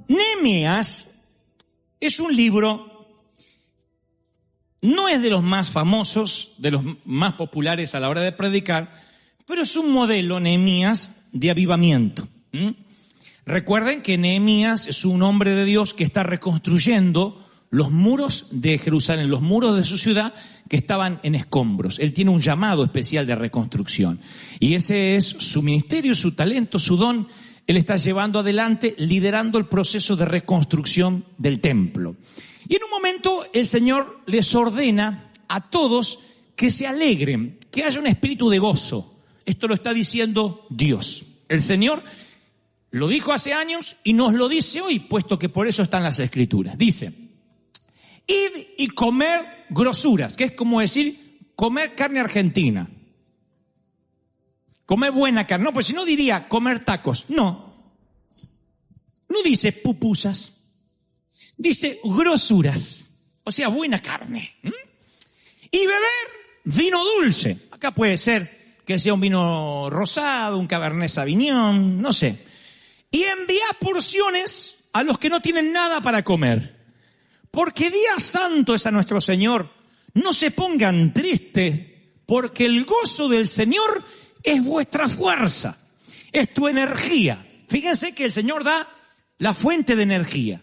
Nehemías es un libro, no es de los más famosos, de los más populares a la hora de predicar, pero es un modelo, Nehemías, de avivamiento. Recuerden que Nehemías es un hombre de Dios que está reconstruyendo los muros de Jerusalén, los muros de su ciudad que estaban en escombros. Él tiene un llamado especial de reconstrucción. Y ese es su ministerio, su talento, su don. Él está llevando adelante, liderando el proceso de reconstrucción del templo. Y en un momento el Señor les ordena a todos que se alegren, que haya un espíritu de gozo. Esto lo está diciendo Dios. El Señor lo dijo hace años y nos lo dice hoy, puesto que por eso están las Escrituras. Dice: id y comer grosuras, que es como decir comer carne argentina. Comer buena carne. No, pues si no diría comer tacos. No. No dice pupusas. Dice grosuras. O sea, buena carne. Y beber vino dulce. Acá puede ser que sea un vino rosado, un Cabernet Sauvignon, no sé. Y enviar porciones a los que no tienen nada para comer. Porque día santo es a nuestro Señor. No se pongan tristes, porque el gozo del Señor es vuestra fuerza, es tu energía. Fíjense que el Señor da la fuente de energía.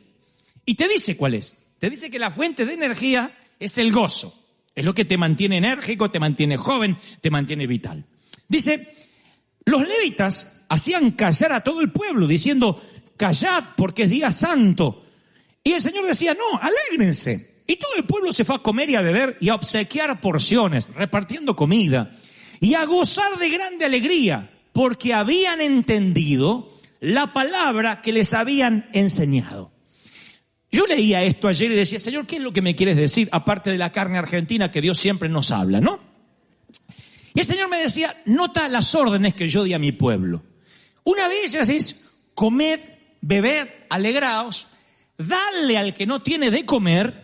Y te dice cuál es. Te dice que la fuente de energía es el gozo. Es lo que te mantiene enérgico, te mantiene joven, te mantiene vital. Dice, los levitas hacían callar a todo el pueblo, diciendo, callad porque es día santo. Y el Señor decía, no, alégrense. Y todo el pueblo se fue a comer y a beber y a obsequiar porciones, repartiendo comida. Y a gozar de grande alegría, porque habían entendido la palabra que les habían enseñado. Yo leía esto ayer y decía, Señor, ¿qué es lo que me quieres decir? Aparte de la carne argentina que Dios siempre nos habla, ¿no? Y el Señor me decía, nota las órdenes que yo di a mi pueblo. Una de ellas es, comed, bebed, alegraos, dale al que no tiene de comer.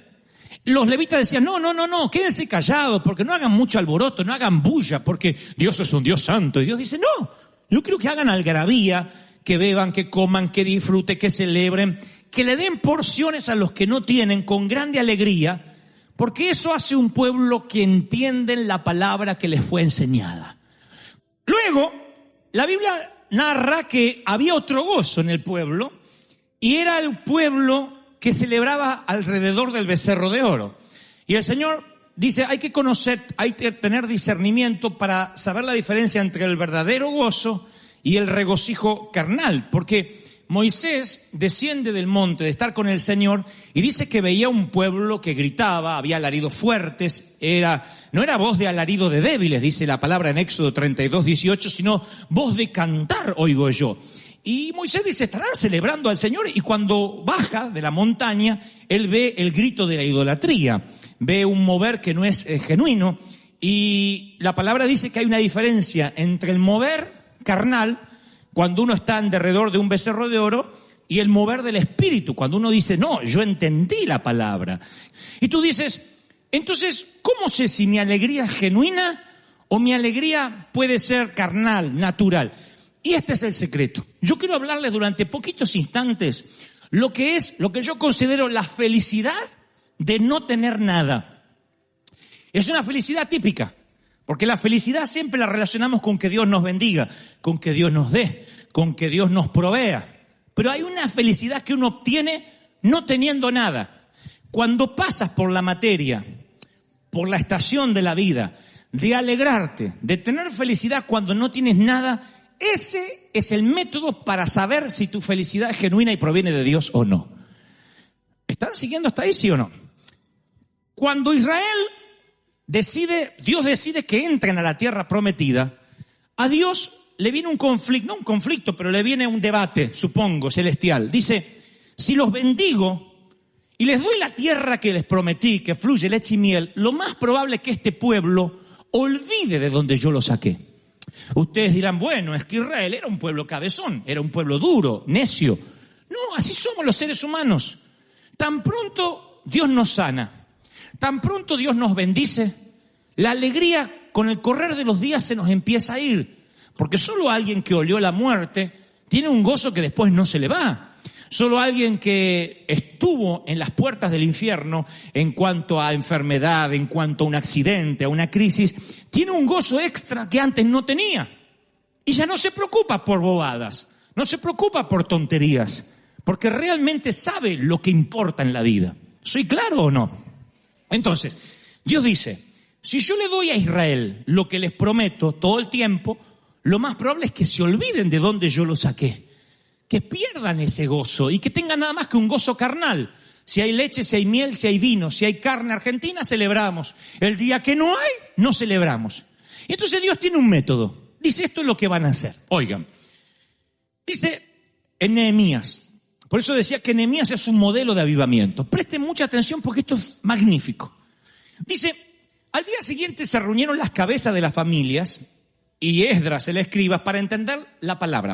Los levitas decían, no, quédense callados, porque no hagan mucho alboroto, no hagan bulla, porque Dios es un Dios santo. Y Dios dice, no, yo quiero que hagan algarabía, que beban, que coman, que disfruten, que celebren, que le den porciones a los que no tienen con grande alegría, porque eso hace un pueblo que entienden la palabra que les fue enseñada. Luego, la Biblia narra que había otro gozo en el pueblo, y era el pueblo que celebraba alrededor del becerro de oro. Y el Señor dice, hay que conocer, hay que tener discernimiento para saber la diferencia entre el verdadero gozo y el regocijo carnal. Porque Moisés desciende del monte de estar con el Señor y dice que veía un pueblo que gritaba, había alaridos fuertes, no era voz de alarido de débiles, dice la palabra en Éxodo 32:18, sino voz de cantar oigo yo. Y Moisés dice, estarán celebrando al Señor, y cuando baja de la montaña, él ve el grito de la idolatría, ve un mover que no es genuino, y la palabra dice que hay una diferencia entre el mover carnal, cuando uno está en derredor de un becerro de oro, y el mover del espíritu, cuando uno dice, no, yo entendí la palabra. Y tú dices, entonces, ¿cómo sé si mi alegría es genuina o mi alegría puede ser carnal, natural? Y este es el secreto. Yo quiero hablarles durante poquitos instantes lo que yo considero la felicidad de no tener nada. Es una felicidad típica, porque la felicidad siempre la relacionamos con que Dios nos bendiga, con que Dios nos dé, con que Dios nos provea. Pero hay una felicidad que uno obtiene no teniendo nada. Cuando pasas por la materia, por la estación de la vida, de alegrarte, de tener felicidad cuando no tienes nada, ese es el método para saber si tu felicidad es genuina y proviene de Dios o no. ¿Están siguiendo hasta ahí, sí o no? Cuando Dios decide que entren a la tierra prometida, a Dios le viene un conflicto, no un conflicto, pero le viene un debate, supongo, celestial. Dice, si los bendigo y les doy la tierra que les prometí, que fluye leche y miel, lo más probable es que este pueblo olvide de donde yo lo saqué. Ustedes dirán, bueno, es que Israel era un pueblo cabezón, era un pueblo duro, necio. No, así somos los seres humanos. Tan pronto Dios nos sana, tan pronto Dios nos bendice, la alegría con el correr de los días se nos empieza a ir. Porque solo alguien que olió la muerte tiene un gozo que después no se le va. Solo alguien que estuvo en las puertas del infierno en cuanto a enfermedad, en cuanto a un accidente, a una crisis, tiene un gozo extra que antes no tenía. Y ya no se preocupa por bobadas, no se preocupa por tonterías, porque realmente sabe lo que importa en la vida. ¿Soy claro o no? Entonces, Dios dice, si yo le doy a Israel lo que les prometo todo el tiempo, lo más probable es que se olviden de dónde yo lo saqué. Que pierdan ese gozo y que tengan nada más que un gozo carnal. Si hay leche, si hay miel, si hay vino, si hay carne argentina, celebramos. El día que no hay, no celebramos. Y entonces Dios tiene un método. Dice, esto es lo que van a hacer. Oigan, dice en Nehemías, por eso decía que Nehemías es un modelo de avivamiento. Presten mucha atención porque esto es magnífico. Dice, al día siguiente se reunieron las cabezas de las familias y Esdras, el escriba, para entender la palabra,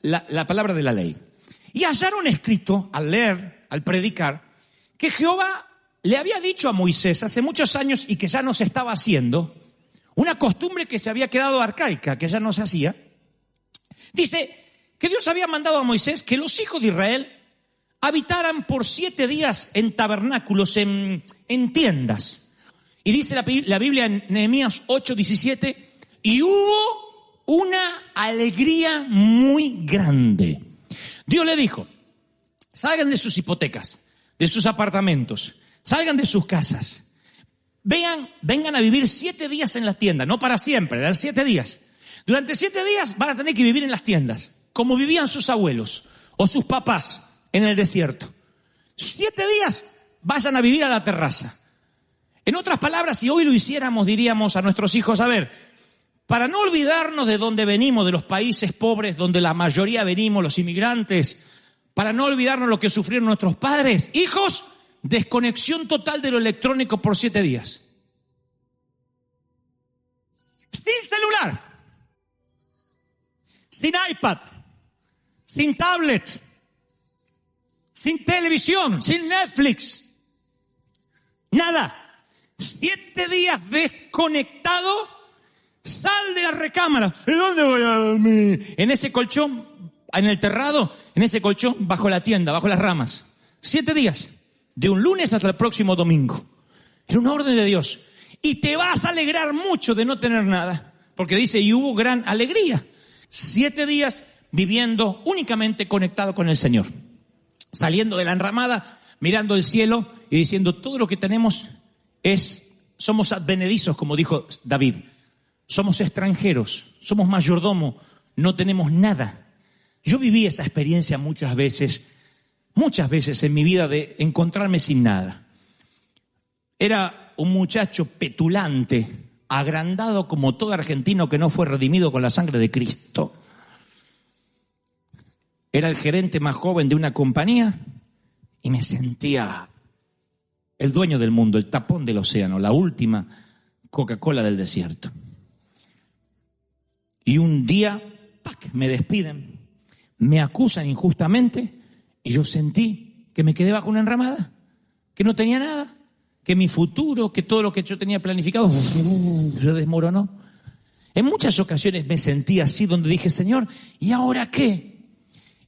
la palabra de la ley. Y hallaron escrito, al leer, al predicar, que Jehová le había dicho a Moisés hace muchos años y que ya no se estaba haciendo, una costumbre que se había quedado arcaica, que ya no se hacía. Dice que Dios había mandado a Moisés que los hijos de Israel habitaran por 7 días en tabernáculos, en tiendas. Y dice la Biblia en Nehemías 8:17, y hubo una alegría muy grande. Dios le dijo, salgan de sus hipotecas, de sus apartamentos, salgan de sus casas, vengan a vivir 7 días en las tiendas, no para siempre, eran 7 días. Durante 7 días van a tener que vivir en las tiendas, como vivían sus abuelos o sus papás en el desierto. 7 días vayan a vivir a la terraza. En otras palabras, si hoy lo hiciéramos, diríamos a nuestros hijos, a ver, para no olvidarnos de dónde venimos, de los países pobres donde la mayoría venimos, los inmigrantes, para no olvidarnos lo que sufrieron nuestros padres, hijos, desconexión total de lo electrónico por 7 días. Sin celular, sin iPad, sin tablet, sin televisión, sin Netflix, nada. 7 días desconectado, sal de la recámara. ¿Y dónde voy a dormir? En ese colchón, en el terrado, en ese colchón, bajo la tienda, bajo las ramas. 7 días, de un lunes hasta el próximo domingo. Era una orden de Dios. Y te vas a alegrar mucho de no tener nada, porque dice, y hubo gran alegría. 7 días viviendo únicamente conectado con el Señor. Saliendo de la enramada, mirando el cielo y diciendo, todo lo que tenemos somos advenedizos, como dijo David. Somos extranjeros, somos mayordomo, no tenemos nada. Yo viví esa experiencia muchas veces en mi vida de encontrarme sin nada. Era un muchacho petulante, agrandado como todo argentino que no fue redimido con la sangre de Cristo. Era el gerente más joven de una compañía y me sentía el dueño del mundo, el tapón del océano, la última Coca-Cola del desierto. Y un día, ¡pac!, me despiden, me acusan injustamente y yo sentí que me quedé bajo una enramada, que no tenía nada, que mi futuro, que todo lo que yo tenía planificado se desmoronó. En muchas ocasiones me sentí así, donde dije, Señor, ¿y ahora qué?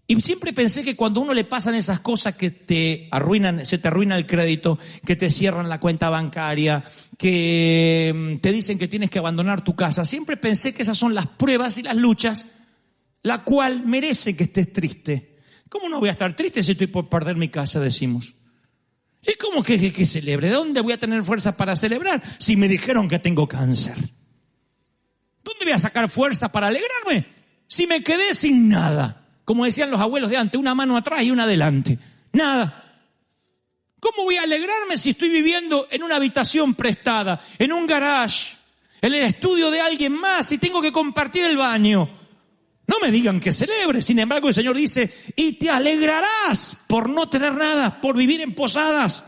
Y siempre pensé que cuando a uno le pasan esas cosas que te arruinan, se te arruina el crédito, que te cierran la cuenta bancaria, que te dicen que tienes que abandonar tu casa, siempre pensé que esas son las pruebas y las luchas, la cual merece que estés triste. ¿Cómo no voy a estar triste si estoy por perder mi casa, decimos? ¿Y cómo que celebre? ¿De dónde voy a tener fuerza para celebrar si me dijeron que tengo cáncer? ¿Dónde voy a sacar fuerza para alegrarme si me quedé sin nada? Como decían los abuelos de antes, una mano atrás y una adelante. Nada. ¿Cómo voy a alegrarme si estoy viviendo en una habitación prestada, en un garage, en el estudio de alguien más y tengo que compartir el baño? No me digan que celebre. Sin embargo, el Señor dice, y te alegrarás por no tener nada, por vivir en posadas.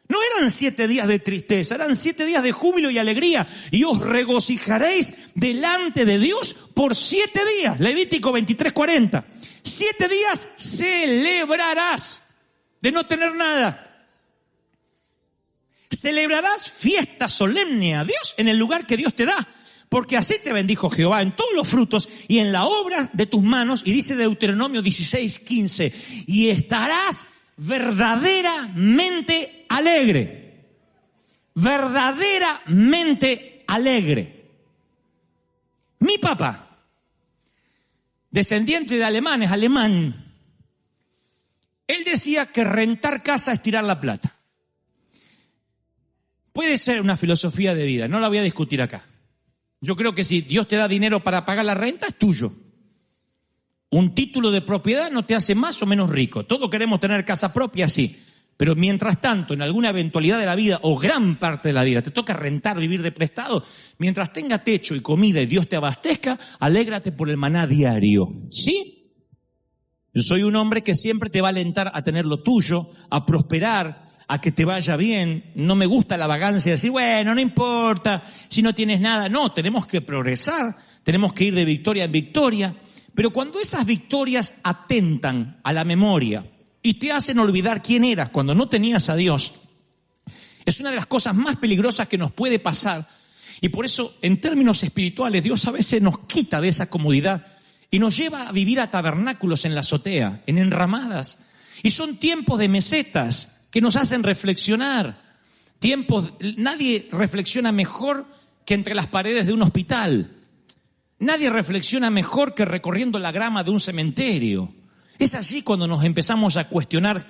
No eran 7 días de tristeza, eran 7 días de júbilo y alegría. Y os regocijaréis delante de Dios por 7 días. Levítico 23:40. 7 días celebrarás de no tener nada. Celebrarás fiesta solemne a Dios en el lugar que Dios te da. porque así te bendijo Jehová en todos los frutos y en la obra de tus manos. Y dice Deuteronomio 16:15, y estarás verdaderamente alegre. Verdaderamente alegre. Mi papá, descendiente de alemanes, alemán, él decía que rentar casa es tirar la plata. Puede ser una filosofía de vida, no la voy a discutir acá. Yo creo que si Dios te da dinero para pagar la renta, es tuyo. Un título de propiedad no te hace más o menos rico. Todos queremos tener casa propia, sí. Pero mientras tanto, en alguna eventualidad de la vida, o gran parte de la vida, te toca rentar, vivir de prestado, mientras tenga techo y comida y Dios te abastezca, alégrate por el maná diario. ¿Sí? Yo soy un hombre que siempre te va a alentar a tener lo tuyo, a prosperar, a que te vaya bien. No me gusta la vagancia de decir, bueno, no importa si no tienes nada. No, tenemos que progresar, tenemos que ir de victoria en victoria. Pero cuando esas victorias atentan a la memoria y te hacen olvidar quién eras cuando no tenías a Dios, es una de las cosas más peligrosas que nos puede pasar. Y por eso, en términos espirituales, Dios a veces nos quita de esa comodidad y nos lleva a vivir a tabernáculos en la azotea, en enramadas. Y son tiempos de mesetas que nos hacen reflexionar. Nadie reflexiona mejor que entre las paredes de un hospital. Nadie reflexiona mejor que recorriendo la grama de un cementerio. Es allí cuando nos empezamos a cuestionar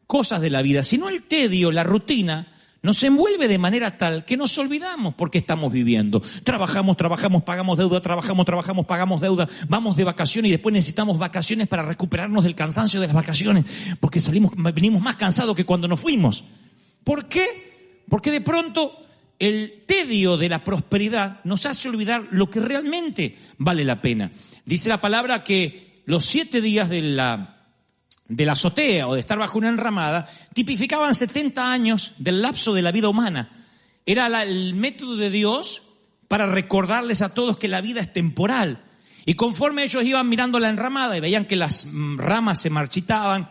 cosas de la vida. Si no, el tedio, la rutina, nos envuelve de manera tal que nos olvidamos por qué estamos viviendo. Trabajamos, pagamos deuda, trabajamos, pagamos deuda, vamos de vacaciones y después necesitamos vacaciones para recuperarnos del cansancio de las vacaciones, porque venimos más cansados que cuando nos fuimos. ¿Por qué? Porque de pronto el tedio de la prosperidad nos hace olvidar lo que realmente vale la pena. Dice la palabra que los 7 días de la azotea o de estar bajo una enramada tipificaban 70 años del lapso de la vida humana. Era el método de Dios para recordarles a todos que la vida es temporal. Y conforme ellos iban mirando la enramada y veían que las ramas se marchitaban,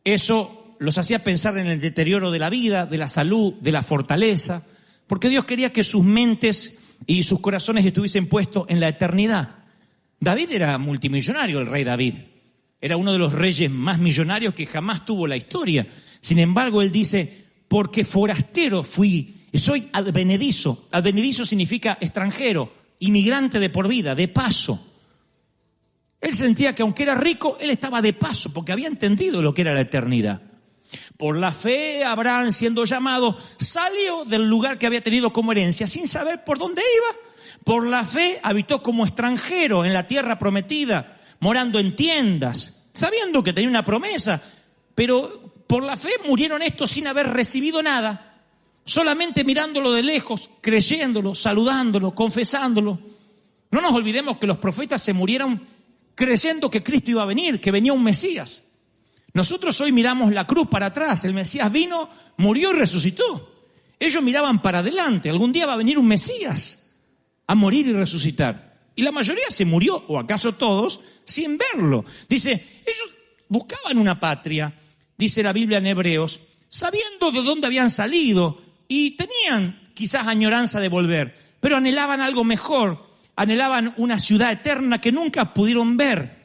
eso los hacía pensar en el deterioro de la vida, de la salud, de la fortaleza, porque Dios quería que sus mentes y sus corazones estuviesen puestos en la eternidad. David era multimillonario, el rey David. Era uno de los reyes más millonarios que jamás tuvo la historia. Sin embargo, él dice, porque forastero fui, soy advenedizo. Advenedizo significa extranjero, inmigrante de por vida, de paso. Él sentía que aunque era rico, él estaba de paso, porque había entendido lo que era la eternidad. Por la fe, Abraham, siendo llamado, salió del lugar que había tenido como herencia, sin saber por dónde iba. Por la fe, habitó como extranjero en la tierra prometida, morando en tiendas, sabiendo que tenía una promesa, pero por la fe murieron estos sin haber recibido nada, solamente mirándolo de lejos, creyéndolo, saludándolo, confesándolo. No nos olvidemos que los profetas se murieron creyendo que Cristo iba a venir, que venía un Mesías. Nosotros hoy miramos la cruz para atrás, el Mesías vino, murió y resucitó. Ellos miraban para adelante, algún día va a venir un Mesías a morir y resucitar. Y la mayoría se murió, o acaso todos, sin verlo. Dice, ellos buscaban una patria, dice la Biblia en Hebreos, sabiendo de dónde habían salido y tenían quizás añoranza de volver, pero anhelaban algo mejor, anhelaban una ciudad eterna que nunca pudieron ver.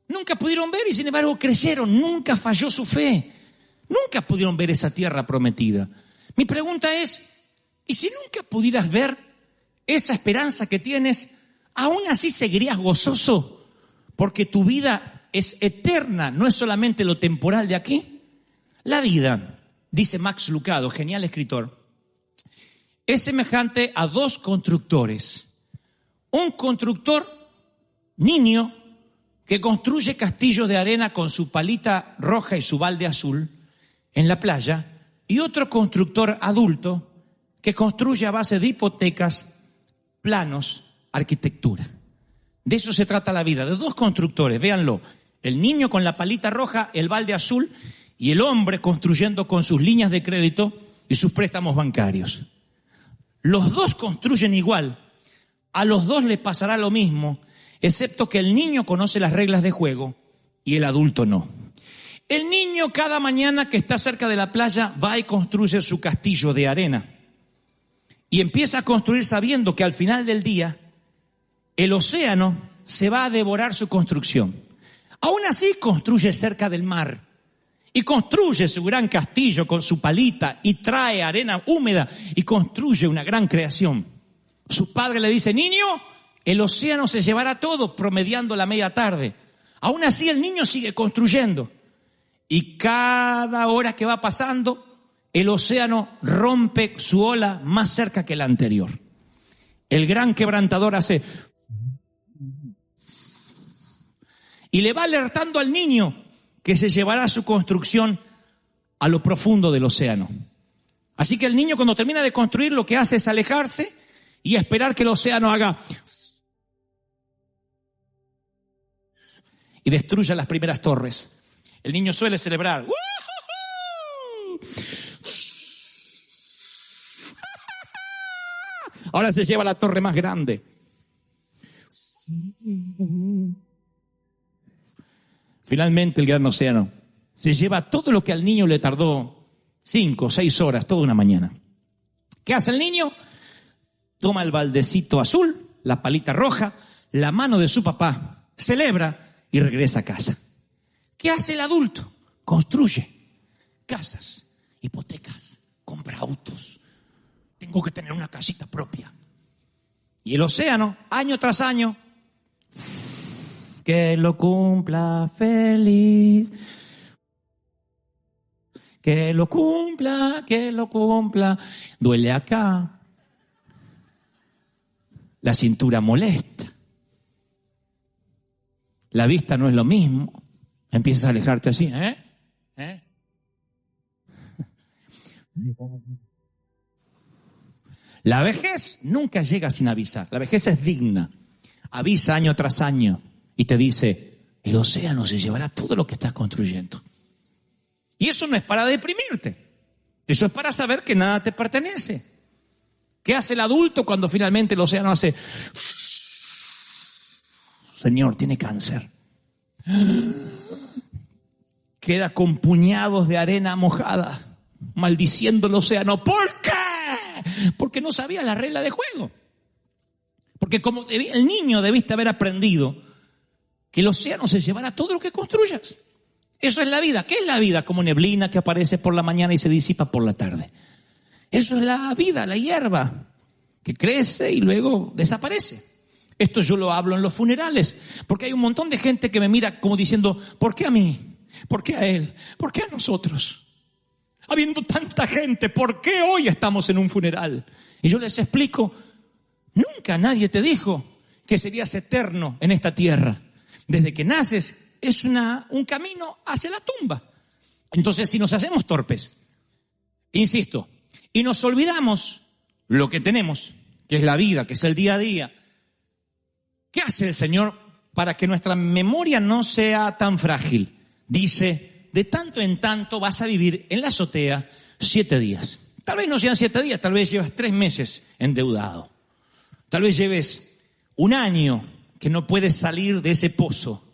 Nunca pudieron ver y sin embargo creyeron, nunca falló su fe. Nunca pudieron ver esa tierra prometida. Mi pregunta es, ¿y si nunca pudieras ver esa esperanza que tienes, aún así seguirías gozoso? Porque tu vida es eterna, no es solamente lo temporal de aquí. La vida, dice Max Lucado, genial escritor, es semejante a 2 constructores. Un constructor niño que construye castillos de arena con su palita roja y su balde azul en la playa, y otro constructor adulto que construye a base de hipotecas, planos, arquitectura. De eso se trata la vida, de 2 constructores, véanlo. El niño con la palita roja, el balde azul, y el hombre construyendo con sus líneas de crédito y sus préstamos bancarios. Los 2 construyen igual, a los 2 les pasará lo mismo, excepto que el niño conoce las reglas de juego y el adulto no. El niño cada mañana que está cerca de la playa va y construye su castillo de arena. Y empieza a construir sabiendo que al final del día el océano se va a devorar su construcción. Aún así construye cerca del mar y construye su gran castillo con su palita y trae arena húmeda y construye una gran creación. Su padre le dice: niño, el océano se llevará todo, promediando la media tarde. Aún así el niño sigue construyendo y cada hora que va pasando el océano rompe su ola más cerca que la anterior. El gran quebrantador hace y le va alertando al niño que se llevará su construcción a lo profundo del océano. Así que el niño, cuando termina de construir, lo que hace es alejarse y esperar que el océano haga y destruya las primeras torres. El niño suele celebrar. Ahora se lleva la torre más grande. Finalmente el gran océano se lleva todo lo que al niño le tardó 5 o 6 horas, toda una mañana. ¿Qué hace el niño? Toma el baldecito azul, la palita roja, la mano de su papá, celebra y regresa a casa. ¿Qué hace el adulto? Construye casas, hipotecas, compra autos. Tengo que tener una casita propia. Y el océano, año tras año, que lo cumpla feliz. Que lo cumpla, que lo cumpla. Duele acá. La cintura molesta. La vista no es lo mismo. Empiezas a alejarte así, La vejez nunca llega sin avisar. La vejez es digna. Avisa año tras año y te dice: el océano se llevará todo lo que estás construyendo. Y eso no es para deprimirte. Eso es para saber que nada te pertenece. ¿Qué hace el adulto cuando finalmente el océano hace? Señor, tiene cáncer. Queda con puñados de arena mojada, maldiciendo el océano. ¿Por qué? Porque no sabía la regla de juego. Porque como el niño debiste haber aprendido que el océano se llevará todo lo que construyas. Eso es la vida. ¿Qué es la vida? Como neblina que aparece por la mañana y se disipa por la tarde. Eso es la vida, la hierba que crece y luego desaparece. Esto yo lo hablo en los funerales, porque hay un montón de gente que me mira como diciendo: ¿por qué a mí? ¿Por qué a él? ¿Por qué a nosotros? Habiendo tanta gente, ¿por qué hoy estamos en un funeral? Y yo les explico: nunca nadie te dijo que serías eterno en esta tierra. Desde que naces es un camino hacia la tumba. Entonces, si nos hacemos torpes, insisto, y nos olvidamos lo que tenemos, que es la vida, que es el día a día, ¿qué hace el Señor para que nuestra memoria no sea tan frágil? Dice: de tanto en tanto vas a vivir en la azotea 7 días. Tal vez no sean 7 días, tal vez llevas 3 meses endeudado. Tal vez lleves 1 año que no puedes salir de ese pozo.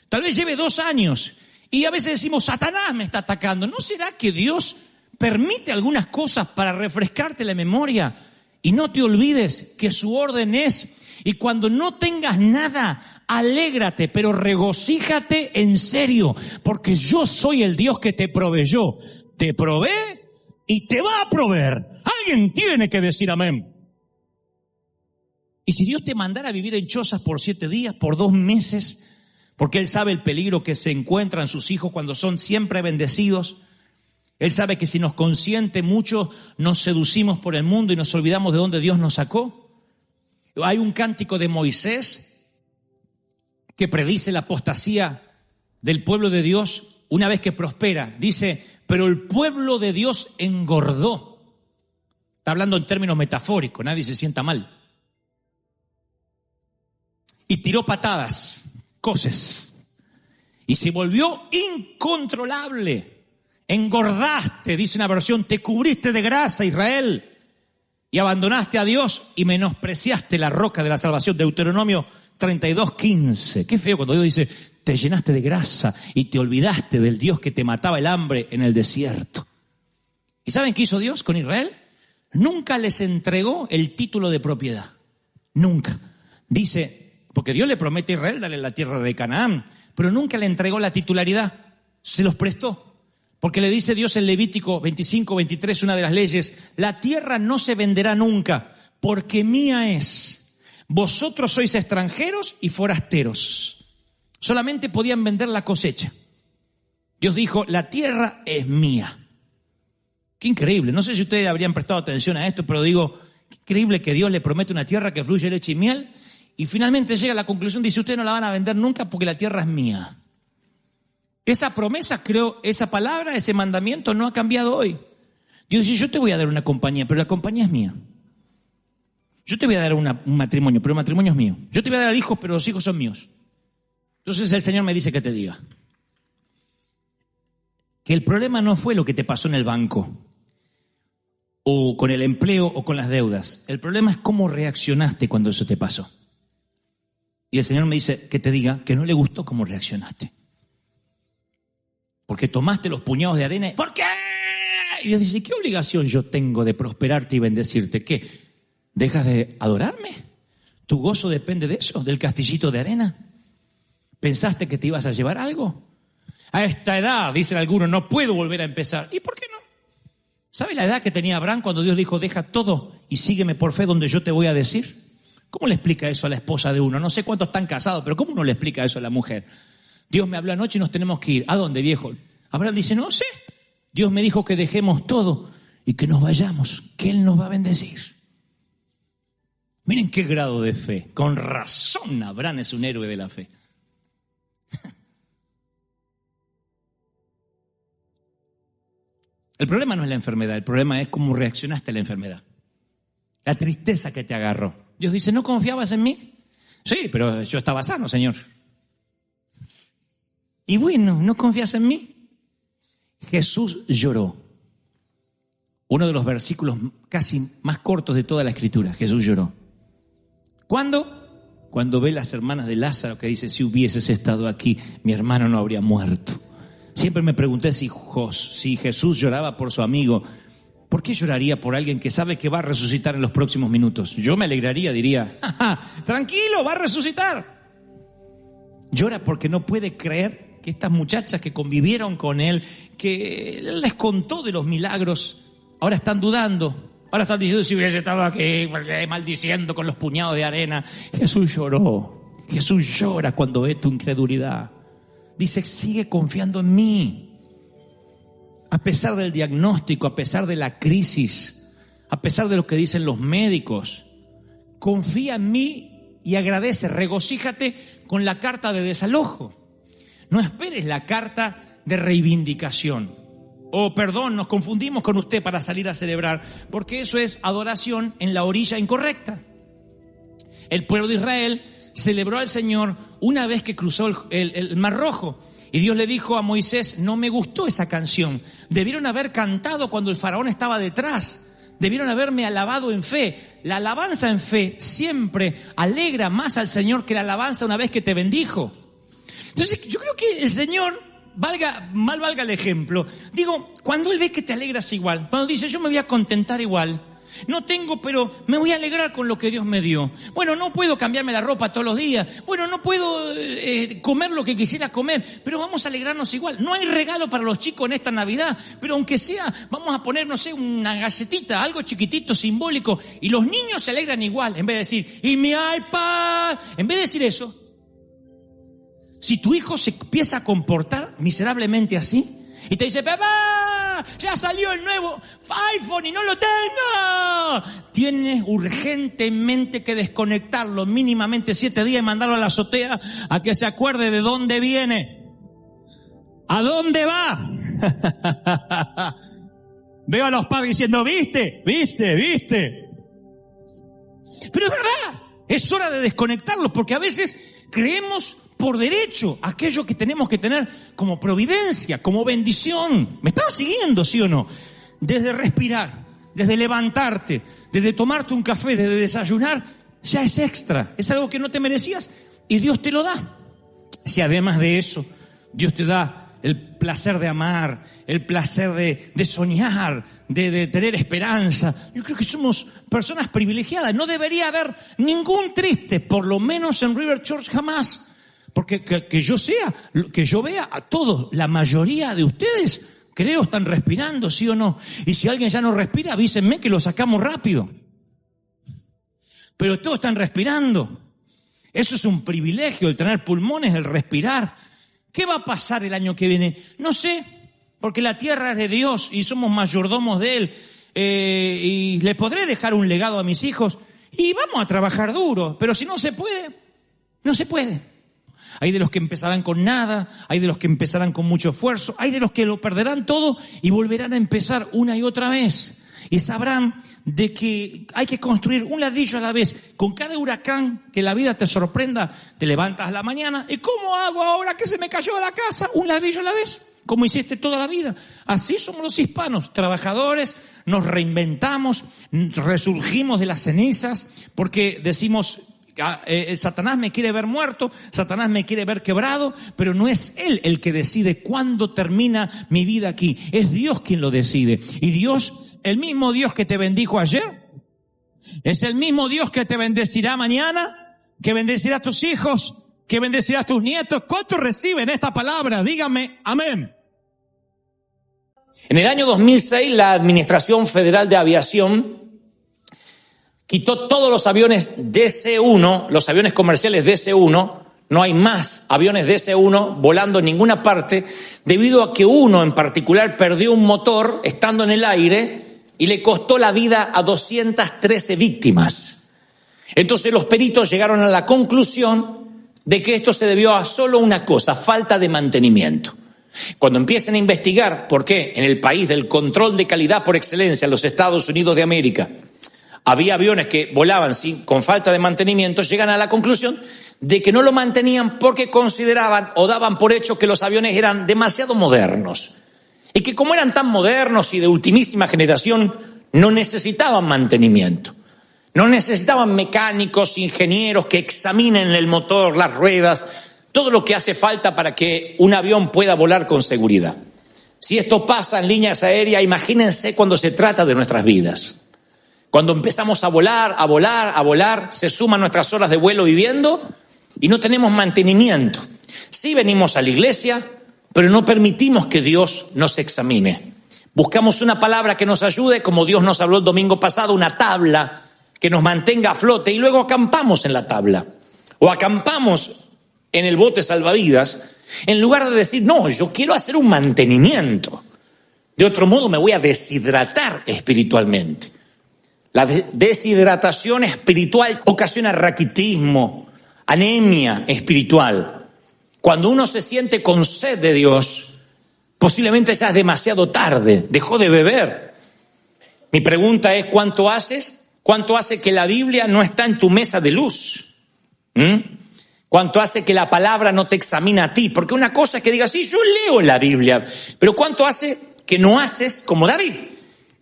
Tal vez lleve 2 años y a veces decimos: Satanás me está atacando. ¿No será que Dios permite algunas cosas para refrescarte la memoria y no te olvides que su orden es: y cuando no tengas nada, alégrate, pero regocíjate en serio, porque yo soy el Dios que te proveyó, te provee y te va a proveer? Alguien tiene que decir amén. Y si Dios te mandara a vivir en chozas por 7 días, por 2 meses, porque Él sabe el peligro que se encuentran sus hijos cuando son siempre bendecidos. Él sabe que si nos consiente mucho, nos seducimos por el mundo y nos olvidamos de dónde Dios nos sacó. Hay un cántico de Moisés que predice la apostasía del pueblo de Dios una vez que prospera. Dice: pero el pueblo de Dios engordó. Está hablando en términos metafóricos, nadie se sienta mal. Y tiró patadas, coces, y se volvió incontrolable. Engordaste, dice una versión, te cubriste de grasa, Israel, y abandonaste a Dios y menospreciaste la roca de la salvación. Deuteronomio 32:15. Qué feo cuando Dios dice: te llenaste de grasa y te olvidaste del Dios que te mataba el hambre en el desierto. ¿Y saben qué hizo Dios con Israel? nunca les entregó el título de propiedad. Nunca. Dice, porque Dios le promete a Israel darle la tierra de Canaán, pero nunca le entregó la titularidad. Se los prestó. Porque le dice Dios en Levítico 25, 23, una de las leyes, la tierra no se venderá nunca, porque mía es. Vosotros sois extranjeros y forasteros. Solamente podían vender la cosecha. Dios dijo, la tierra es mía. Qué increíble. No sé si ustedes habrían prestado atención a esto, pero digo, qué increíble que Dios le promete una tierra que fluye leche y miel y finalmente llega a la conclusión, dice, ustedes no la van a vender nunca porque la tierra es mía. Esa promesa, creo, esa palabra, ese mandamiento no ha cambiado hoy. Dios dice, yo te voy a dar una compañía, pero la compañía es mía. Yo te voy a dar un matrimonio, pero el matrimonio es mío. Yo te voy a dar hijos, pero los hijos son míos. Entonces el Señor me dice que te diga que el problema no fue lo que te pasó en el banco, o con el empleo, o con las deudas. El problema es cómo reaccionaste cuando eso te pasó. Y el Señor me dice que te diga que no le gustó cómo reaccionaste. Porque tomaste los puñados de arena. ¿Por qué? Y Dios dice, ¿qué obligación yo tengo de prosperarte y bendecirte? ¿Qué? ¿Dejas de adorarme? ¿Tu gozo depende de eso? ¿Del castillito de arena? ¿Pensaste que te ibas a llevar algo? A esta edad, dicen algunos, no puedo volver a empezar. ¿Y por qué no? ¿Sabe la edad que tenía Abraham cuando Dios le dijo, deja todo y sígueme por fe donde yo te voy a decir? ¿Cómo le explica eso a la esposa de uno? No sé cuántos están casados, pero ¿cómo uno le explica eso a la mujer? Dios me habló anoche y nos tenemos que ir. ¿A dónde, viejo? Abraham dice, no sé. Dios me dijo que dejemos todo y que nos vayamos, que Él nos va a bendecir. Miren qué grado de fe. Con razón Abraham es un héroe de la fe. El problema no es la enfermedad, el problema es cómo reaccionaste a la enfermedad. La tristeza que te agarró. Dios dice, ¿no confiabas en mí? Sí, pero yo estaba sano, Señor. Y bueno, ¿no confías en mí? Jesús lloró. Uno de los versículos casi más cortos de toda la Escritura. Jesús lloró. ¿Cuándo? Cuando ve las hermanas de Lázaro que dice, si hubieses estado aquí, mi hermano no habría muerto. Siempre me pregunté si Jesús lloraba por su amigo, ¿por qué lloraría por alguien que sabe que va a resucitar en los próximos minutos? Yo me alegraría, diría, ¡ja, ja, tranquilo, va a resucitar! Llora porque no puede creer que estas muchachas que convivieron con él, que él les contó de los milagros, ahora están dudando. Ahora están diciendo, si hubiese estado aquí, maldiciendo con los puñados de arena. Jesús lloró. Jesús llora cuando ve tu incredulidad. Dice, sigue confiando en mí. A pesar del diagnóstico, a pesar de la crisis, a pesar de lo que dicen los médicos, confía en mí y agradece, regocíjate con la carta de desalojo. No esperes la carta de reivindicación. Perdón, nos confundimos con usted para salir a celebrar, porque eso es adoración en la orilla incorrecta. El pueblo de Israel celebró al Señor una vez que cruzó el Mar Rojo. Y Dios le dijo a Moisés, no me gustó esa canción. Debieron haber cantado cuando el faraón estaba detrás. Debieron haberme alabado en fe. La alabanza en fe siempre alegra más al Señor que la alabanza una vez que te bendijo. Entonces yo creo que el Señor, mal valga el ejemplo, digo, cuando Él ve que te alegras igual, cuando dice yo me voy a contentar igual, no tengo, pero me voy a alegrar con lo que Dios me dio. Bueno, no puedo cambiarme la ropa todos los días. Bueno, no puedo comer lo que quisiera comer, pero vamos a alegrarnos igual. No hay regalo para los chicos en esta Navidad, pero aunque sea, vamos a poner, no sé, una galletita, algo chiquitito, simbólico, y los niños se alegran igual. En vez de decir, y mi iPad, en vez de decir eso, si tu hijo se empieza a comportar miserablemente así, y te dice, papá, ya salió el nuevo iPhone y no lo tengo, tienes urgentemente que desconectarlo mínimamente 7 días y mandarlo a la azotea a que se acuerde de dónde viene, a dónde va. Veo a los padres diciendo, viste. Pero es verdad, es hora de desconectarlos, porque a veces creemos por derecho aquello que tenemos que tener como providencia, como bendición. ¿Me estás siguiendo, sí o no? Desde respirar, desde levantarte, desde tomarte un café, desde desayunar, ya es extra. Es algo que no te merecías y Dios te lo da. Si además de eso Dios te da el placer de amar, el placer de soñar, de tener esperanza. Yo creo que somos personas privilegiadas. No debería haber ningún triste, por lo menos en River Church jamás. Porque que yo vea a todos, la mayoría de ustedes, creo, están respirando, ¿sí o no? Y si alguien ya no respira, avísenme que lo sacamos rápido. Pero todos están respirando. Eso es un privilegio, el tener pulmones, el respirar. ¿Qué va a pasar el año que viene? No sé, porque la tierra es de Dios y somos mayordomos de Él. Y le podré dejar un legado a mis hijos y vamos a trabajar duro. Pero si no se puede, no se puede. Hay de los que empezarán con nada, hay de los que empezarán con mucho esfuerzo, hay de los que lo perderán todo y volverán a empezar una y otra vez. Y sabrán de que hay que construir un ladrillo a la vez. Con cada huracán que la vida te sorprenda, te levantas a la mañana. ¿Y cómo hago ahora que se me cayó la casa? Un ladrillo a la vez, como hiciste toda la vida. Así somos los hispanos, trabajadores, nos reinventamos, resurgimos de las cenizas, porque decimos... Satanás me quiere ver muerto, Satanás me quiere ver quebrado, pero no es él el que decide cuándo termina mi vida aquí, es Dios quien lo decide. Y Dios, el mismo Dios que te bendijo ayer, es el mismo Dios que te bendecirá mañana, que bendecirá a tus hijos, que bendecirá a tus nietos. ¿Cuántos reciben esta palabra? Díganme amén. En el año 2006 la Administración Federal de Aviación quitó todos los aviones DC-1, los aviones comerciales DC-1, no hay más aviones DC-1 volando en ninguna parte, debido a que uno en particular perdió un motor estando en el aire y le costó la vida a 213 víctimas. Entonces los peritos llegaron a la conclusión de que esto se debió a solo una cosa, falta de mantenimiento. Cuando empiecen a investigar por qué en el país del control de calidad por excelencia, en los Estados Unidos de América, había aviones que volaban con falta de mantenimiento, llegan a la conclusión de que no lo mantenían porque consideraban o daban por hecho que los aviones eran demasiado modernos. Y que como eran tan modernos y de ultimísima generación, no necesitaban mantenimiento. No necesitaban mecánicos, ingenieros que examinen el motor, las ruedas, todo lo que hace falta para que un avión pueda volar con seguridad. Si esto pasa en líneas aéreas, imagínense cuando se trata de nuestras vidas. Cuando empezamos a volar, se suman nuestras horas de vuelo viviendo y no tenemos mantenimiento. Sí venimos a la iglesia, pero no permitimos que Dios nos examine. Buscamos una palabra que nos ayude, como Dios nos habló el domingo pasado, una tabla que nos mantenga a flote y luego acampamos en la tabla. O acampamos en el bote salvavidas, en lugar de decir, no, yo quiero hacer un mantenimiento. De otro modo me voy a deshidratar espiritualmente. La deshidratación espiritual ocasiona raquitismo, anemia espiritual. Cuando uno se siente con sed de Dios, posiblemente ya es demasiado tarde, dejó de beber. Mi pregunta es, ¿cuánto haces? ¿Cuánto hace que la Biblia no está en tu mesa de luz? ¿Cuánto hace que la palabra no te examina a ti? Porque una cosa es que digas, sí, yo leo la Biblia, pero ¿cuánto hace que no haces como David?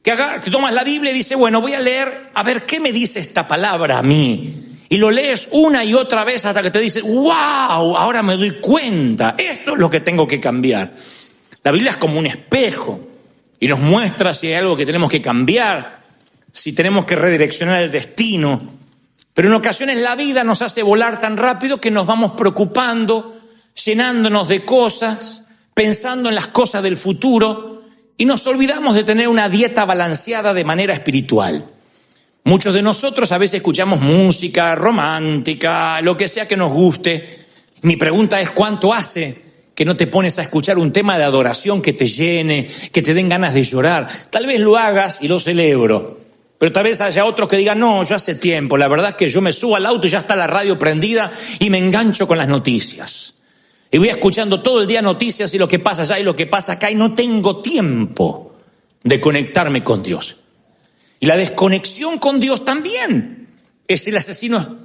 Que tomas la Biblia y dices, bueno, voy a leer, a ver qué me dice esta palabra a mí. Y lo lees una y otra vez hasta que te dices, wow, ahora me doy cuenta, esto es lo que tengo que cambiar. La Biblia es como un espejo y nos muestra si hay algo que tenemos que cambiar, si tenemos que redireccionar el destino. Pero en ocasiones la vida nos hace volar tan rápido que nos vamos preocupando, llenándonos de cosas, pensando en las cosas del futuro, y nos olvidamos de tener una dieta balanceada de manera espiritual. Muchos de nosotros a veces escuchamos música romántica, lo que sea que nos guste. Mi pregunta es, ¿cuánto hace que no te pones a escuchar un tema de adoración que te llene, que te den ganas de llorar? Tal vez lo hagas y lo celebro, pero tal vez haya otros que digan, no, yo hace tiempo, la verdad es que yo me subo al auto y ya está la radio prendida y me engancho con las noticias. Y voy escuchando todo el día noticias y lo que pasa allá y lo que pasa acá y no tengo tiempo de conectarme con Dios. Y la desconexión con Dios también es el asesino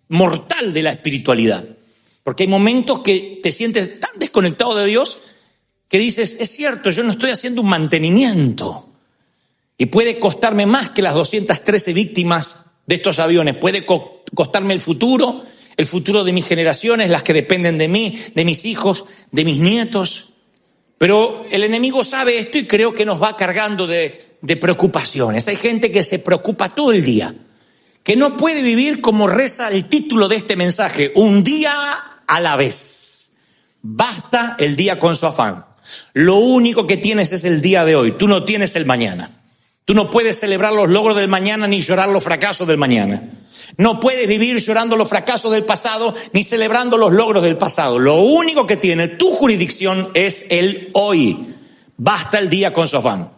mortal de la espiritualidad. Porque hay momentos que te sientes tan desconectado de Dios que dices, es cierto, yo no estoy haciendo un mantenimiento. Y puede costarme más que las 213 víctimas de estos aviones. Puede costarme el futuro de mis generaciones, las que dependen de mí, de mis hijos, de mis nietos. Pero el enemigo sabe esto y creo que nos va cargando de preocupaciones. Hay gente que se preocupa todo el día, que no puede vivir como reza el título de este mensaje, un día a la vez. Basta el día con su afán. Lo único que tienes es el día de hoy, tú no tienes el mañana. Tú no puedes celebrar los logros del mañana ni llorar los fracasos del mañana. No puedes vivir llorando los fracasos del pasado ni celebrando los logros del pasado. Lo único que tiene tu jurisdicción es el hoy. Basta el día con su afán.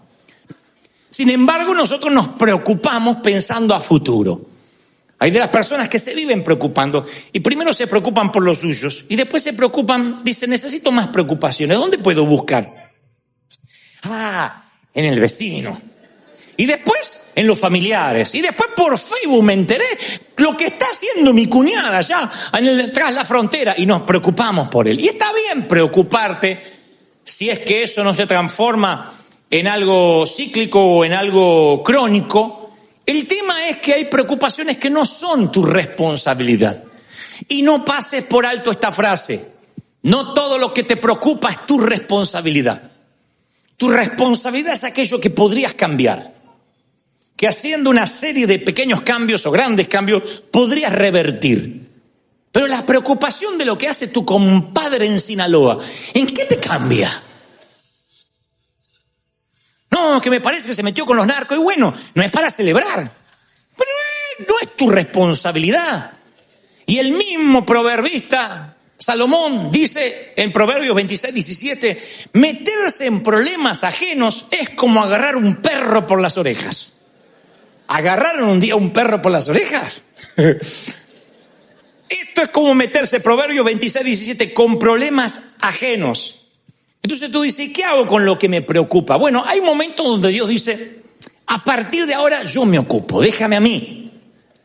Sin embargo, nosotros nos preocupamos pensando a futuro. Hay de las personas que se viven preocupando y primero se preocupan por los suyos y después se preocupan, dicen, necesito más preocupaciones. ¿Dónde puedo buscar? En el vecino. Y después en los familiares. Y después por Facebook me enteré lo que está haciendo mi cuñada allá tras la frontera. Y nos preocupamos por él. Y está bien preocuparte si es que eso no se transforma en algo cíclico o en algo crónico. El tema es que hay preocupaciones que no son tu responsabilidad. Y no pases por alto esta frase. No todo lo que te preocupa es tu responsabilidad. Tu responsabilidad es aquello que podrías cambiar. Que haciendo una serie de pequeños cambios o grandes cambios podrías revertir. Pero la preocupación de lo que hace tu compadre en Sinaloa, ¿en qué te cambia? No, que me parece que se metió con los narcos y bueno, no es para celebrar. Pero no es tu responsabilidad. Y el mismo proverbista Salomón dice en Proverbios 26:17, meterse en problemas ajenos es como agarrar un perro por las orejas. ¿Agarraron un día un perro por las orejas? Esto es como meterse, Proverbios 26:17, con problemas ajenos. Entonces tú dices, ¿qué hago con lo que me preocupa? Bueno, hay momentos donde Dios dice, a partir de ahora yo me ocupo, déjame a mí.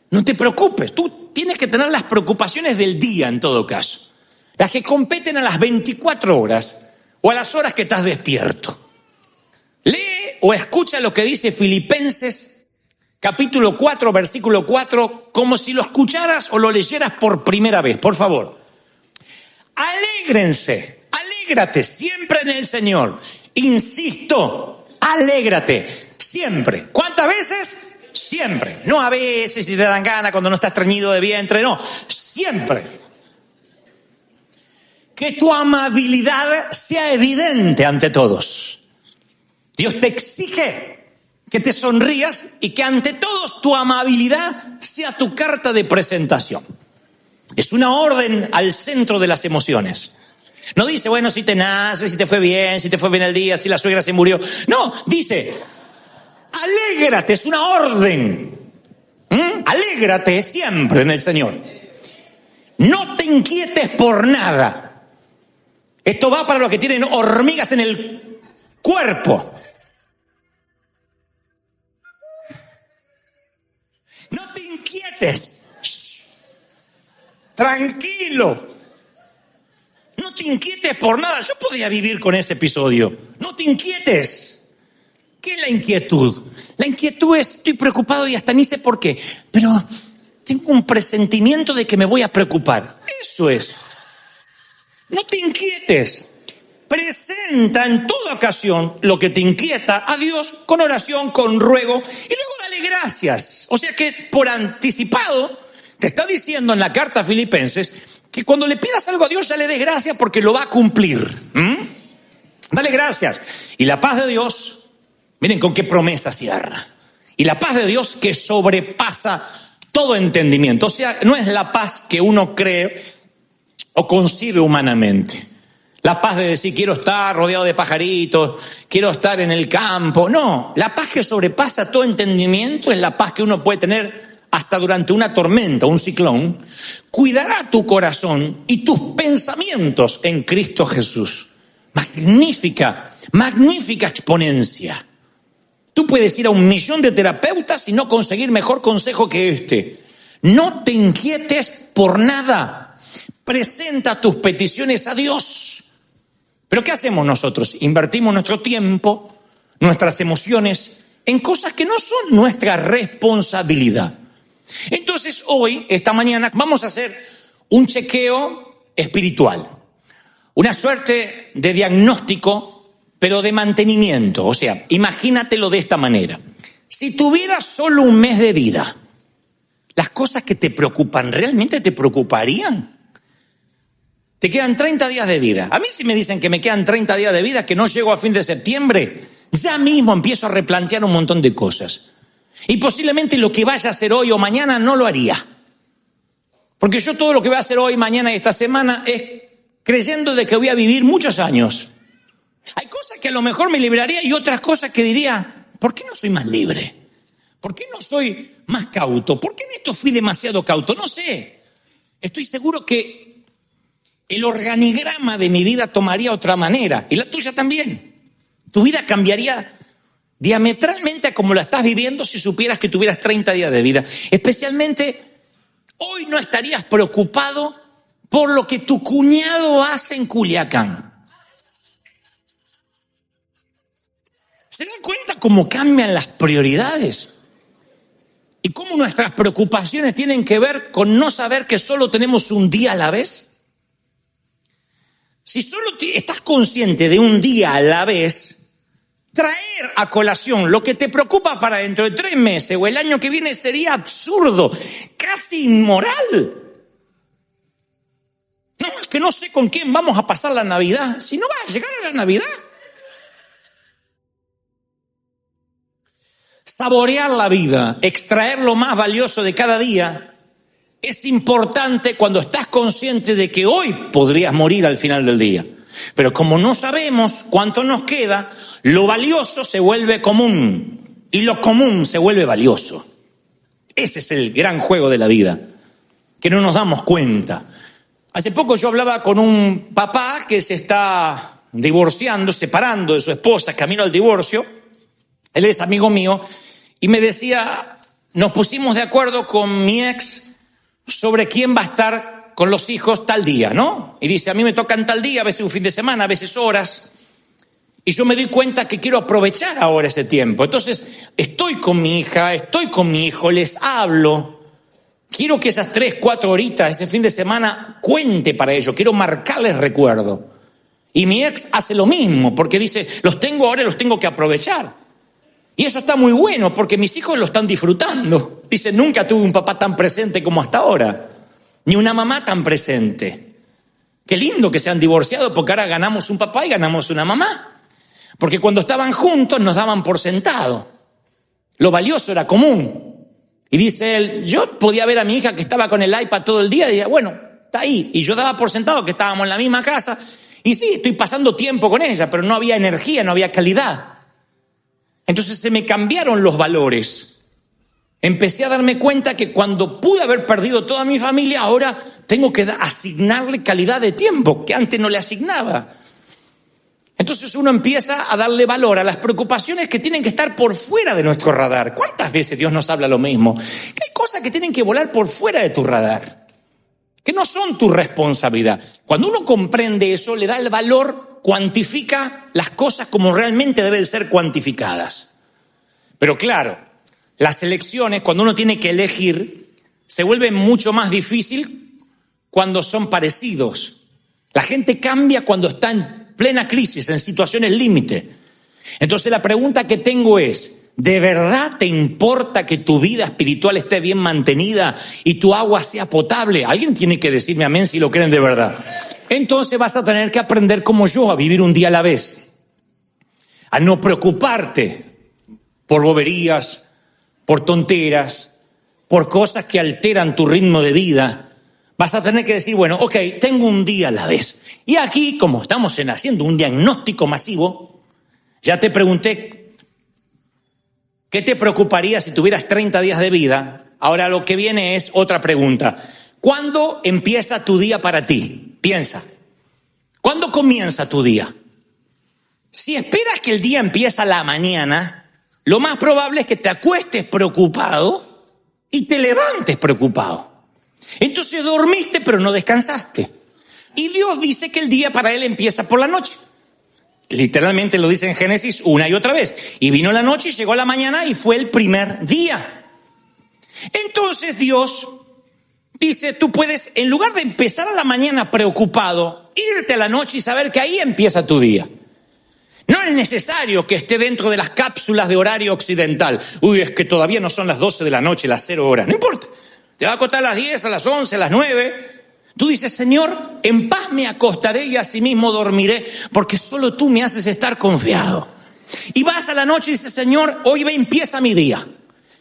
No te preocupes, tú tienes que tener las preocupaciones del día en todo caso. Las que competen a las 24 horas o a las horas que estás despierto. Lee o escucha lo que dice Filipenses capítulo 4, versículo 4, como si lo escucharas o lo leyeras por primera vez, por favor. Alégrense, alégrate siempre en el Señor. Insisto, alégrate siempre. ¿Cuántas veces? Siempre. No a veces si te dan ganas cuando no estás estreñido de vientre, no. Siempre. Que tu amabilidad sea evidente ante todos. Dios te exige que te sonrías y que ante todos tu amabilidad sea tu carta de presentación. Es una orden al centro de las emociones. No dice, bueno, si te nace, si te fue bien el día, si la suegra se murió. No, dice, alégrate, es una orden. Alégrate siempre en el Señor. No te inquietes por nada. Esto va para los que tienen hormigas en el cuerpo. No te inquietes. Tranquilo. No te inquietes por nada. Yo podría vivir con ese episodio. No te inquietes. ¿Qué es la inquietud? La inquietud es, estoy preocupado y hasta ni sé por qué, pero tengo un presentimiento de que me voy a preocupar. Eso es. No te inquietes. Presenta en toda ocasión lo que te inquieta a Dios con oración, con ruego, y luego dale gracias. O sea que por anticipado te está diciendo en la carta a Filipenses que cuando le pidas algo a Dios ya le des gracias porque lo va a cumplir. Dale gracias. Y la paz de Dios, miren con qué promesa cierra. Y la paz de Dios que sobrepasa todo entendimiento. O sea, no es la paz que uno cree o concibe humanamente. La paz de decir, quiero estar rodeado de pajaritos, quiero estar en el campo. No, la paz que sobrepasa todo entendimiento es la paz que uno puede tener hasta durante una tormenta, un ciclón. Cuidará tu corazón y tus pensamientos en Cristo Jesús. Magnífica, magnífica exponencia. Tú puedes ir a 1.000.000 de terapeutas y no conseguir mejor consejo que este. No te inquietes por nada. Presenta tus peticiones a Dios. Pero ¿qué hacemos nosotros? Invertimos nuestro tiempo, nuestras emociones, en cosas que no son nuestra responsabilidad. Entonces hoy, esta mañana, vamos a hacer un chequeo espiritual. Una suerte de diagnóstico pero de mantenimiento. O sea, imagínatelo de esta manera. Si tuvieras solo un mes de vida, ¿las cosas que te preocupan realmente te preocuparían? Te quedan 30 días de vida. A mí si me dicen que me quedan 30 días de vida, que no llego a fin de septiembre, ya mismo empiezo a replantear un montón de cosas. Y posiblemente lo que vaya a hacer hoy o mañana no lo haría. Porque yo todo lo que voy a hacer hoy, mañana y esta semana es creyendo de que voy a vivir muchos años. Hay cosas que a lo mejor me libraría y otras cosas que diría, ¿por qué no soy más libre? ¿Por qué no soy más cauto? ¿Por qué en esto fui demasiado cauto? No sé. Estoy seguro que el organigrama de mi vida tomaría otra manera. Y la tuya también. Tu vida cambiaría diametralmente a como la estás viviendo si supieras que tuvieras 30 días de vida. Especialmente, hoy no estarías preocupado por lo que tu cuñado hace en Culiacán. ¿Se dan cuenta cómo cambian las prioridades? Y cómo nuestras preocupaciones tienen que ver con no saber que solo tenemos un día a la vez. Si solo estás consciente de un día a la vez, traer a colación lo que te preocupa para dentro de 3 meses o el año que viene sería absurdo, casi inmoral. No, es que no sé con quién vamos a pasar la Navidad. Si no va a llegar a la Navidad. Saborear la vida, extraer lo más valioso de cada día, es importante cuando estás consciente de que hoy podrías morir al final del día. Pero como no sabemos cuánto nos queda, lo valioso se vuelve común y lo común se vuelve valioso. Ese es el gran juego de la vida, que no nos damos cuenta. Hace poco yo hablaba con un papá que se está divorciando, separando de su esposa, camino al divorcio. Él es amigo mío y me decía, nos pusimos de acuerdo con mi ex sobre quién va a estar con los hijos tal día, ¿no? Y dice, a mí me tocan tal día, a veces un fin de semana, a veces horas. Y yo me doy cuenta que quiero aprovechar ahora ese tiempo. Entonces, estoy con mi hija, estoy con mi hijo, les hablo. Quiero que esas 3, 4 horitas, ese fin de semana, cuente para ellos. Quiero marcarles recuerdo. Y mi ex hace lo mismo, porque dice, los tengo ahora y los tengo que aprovechar. Y eso está muy bueno, porque mis hijos lo están disfrutando. Dice, nunca tuve un papá tan presente como hasta ahora. Ni una mamá tan presente. Qué lindo que se han divorciado, porque ahora ganamos un papá y ganamos una mamá. Porque cuando estaban juntos nos daban por sentado. Lo valioso era común. Y dice él, yo podía ver a mi hija que estaba con el iPad todo el día y decía, bueno, está ahí. Y yo daba por sentado que estábamos en la misma casa. Y sí, estoy pasando tiempo con ella, pero no había energía, no había calidad. Entonces se me cambiaron los valores. Empecé a darme cuenta que cuando pude haber perdido toda mi familia, ahora tengo que asignarle calidad de tiempo que antes no le asignaba. Entonces uno empieza a darle valor a las preocupaciones que tienen que estar por fuera de nuestro radar. ¿Cuántas veces Dios nos habla lo mismo? Que hay cosas que tienen que volar por fuera de tu radar, que no son tu responsabilidad. Cuando uno comprende eso, le da el valor, cuantifica las cosas como realmente deben ser cuantificadas. Pero claro, las elecciones, cuando uno tiene que elegir, se vuelve mucho más difícil cuando son parecidos. La gente cambia cuando está en plena crisis, en situaciones límite. Entonces la pregunta que tengo es, ¿de verdad te importa que tu vida espiritual esté bien mantenida y tu agua sea potable? Alguien tiene que decirme amén si lo creen de verdad. Entonces vas a tener que aprender como yo a vivir un día a la vez. A no preocuparte por boberías, por tonteras, por cosas que alteran tu ritmo de vida. Vas a tener que decir, bueno, ok, tengo un día a la vez. Y aquí, como estamos haciendo un diagnóstico masivo, ya te pregunté, ¿qué te preocuparía si tuvieras 30 días de vida? Ahora lo que viene es otra pregunta. ¿Cuándo empieza tu día para ti? Piensa. ¿Cuándo comienza tu día? Si esperas que el día empiece a la mañana, lo más probable es que te acuestes preocupado y te levantes preocupado. Entonces dormiste pero no descansaste. Y Dios dice que el día para Él empieza por la noche. Literalmente lo dice en Génesis una y otra vez. Y vino la noche y llegó la mañana y fue el primer día. Entonces Dios dice, tú puedes, en lugar de empezar a la mañana preocupado, irte a la noche y saber que ahí empieza tu día. No es necesario que esté dentro de las cápsulas de horario occidental. Uy, es que todavía no son las 12 de la noche, las 0 horas. No importa. Te va a acostar a las 10, a las 11, a las 9. Tú dices, Señor, en paz me acostaré y asimismo dormiré, porque solo tú me haces estar confiado. Y vas a la noche y dices, Señor, hoy empieza mi día.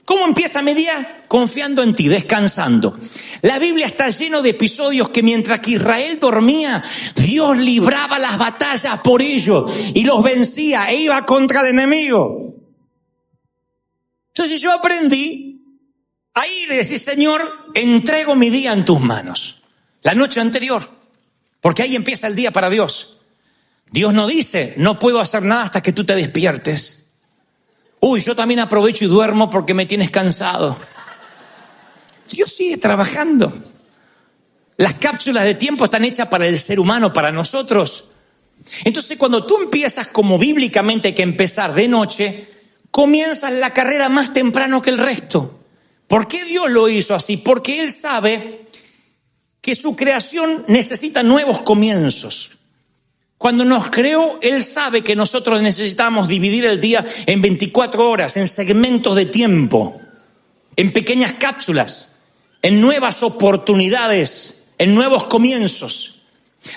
¿Cómo empieza mi día? Confiando en ti, descansando. La Biblia está lleno de episodios que mientras que Israel dormía, Dios libraba las batallas por ellos y los vencía e iba contra el enemigo. Entonces yo aprendí a ir y decir, Señor, entrego mi día en tus manos. La noche anterior, porque ahí empieza el día para Dios. Dios no dice, no puedo hacer nada hasta que tú te despiertes. Uy, yo también aprovecho y duermo porque me tienes cansado. Dios sigue trabajando. Las cápsulas de tiempo están hechas para el ser humano, para nosotros. Entonces, cuando tú empiezas, como bíblicamente hay que empezar de noche, comienzas la carrera más temprano que el resto. ¿Por qué Dios lo hizo así? Porque Él sabe que su creación necesita nuevos comienzos. Cuando nos creó, Él sabe que nosotros necesitamos dividir el día en 24 horas, en segmentos de tiempo, en pequeñas cápsulas, en nuevas oportunidades, en nuevos comienzos.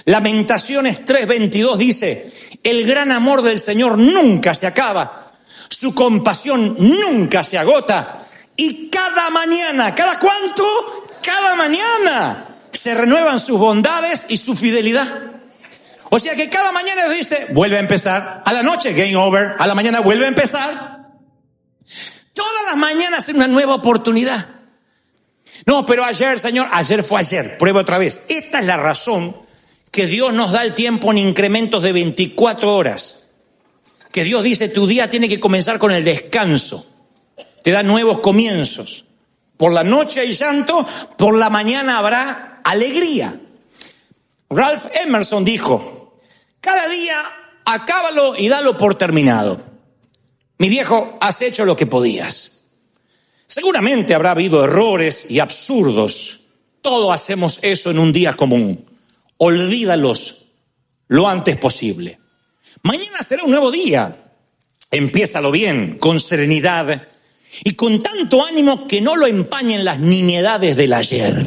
Lamentaciones 3:22 dice, el gran amor del Señor nunca se acaba, su compasión nunca se agota, y cada mañana, ¿cada cuánto? Cada mañana se renuevan sus bondades y su fidelidad. O sea que cada mañana dice, vuelve a empezar. A la noche, game over. A la mañana vuelve a empezar. Todas las mañanas es una nueva oportunidad. No, pero ayer, Señor, ayer fue ayer. Prueba otra vez. Esta es la razón que Dios nos da el tiempo en incrementos de 24 horas. Que Dios dice, tu día tiene que comenzar con el descanso. Te da nuevos comienzos. Por la noche hay llanto, por la mañana habrá alegría. Ralph Emerson dijo, cada día acábalo y dalo por terminado. Mi viejo, has hecho lo que podías. Seguramente habrá habido errores y absurdos. Todos hacemos eso en un día común. Olvídalos lo antes posible. Mañana será un nuevo día. Empiézalo bien, con serenidad y con tanto ánimo que no lo empañen las nimiedades del ayer.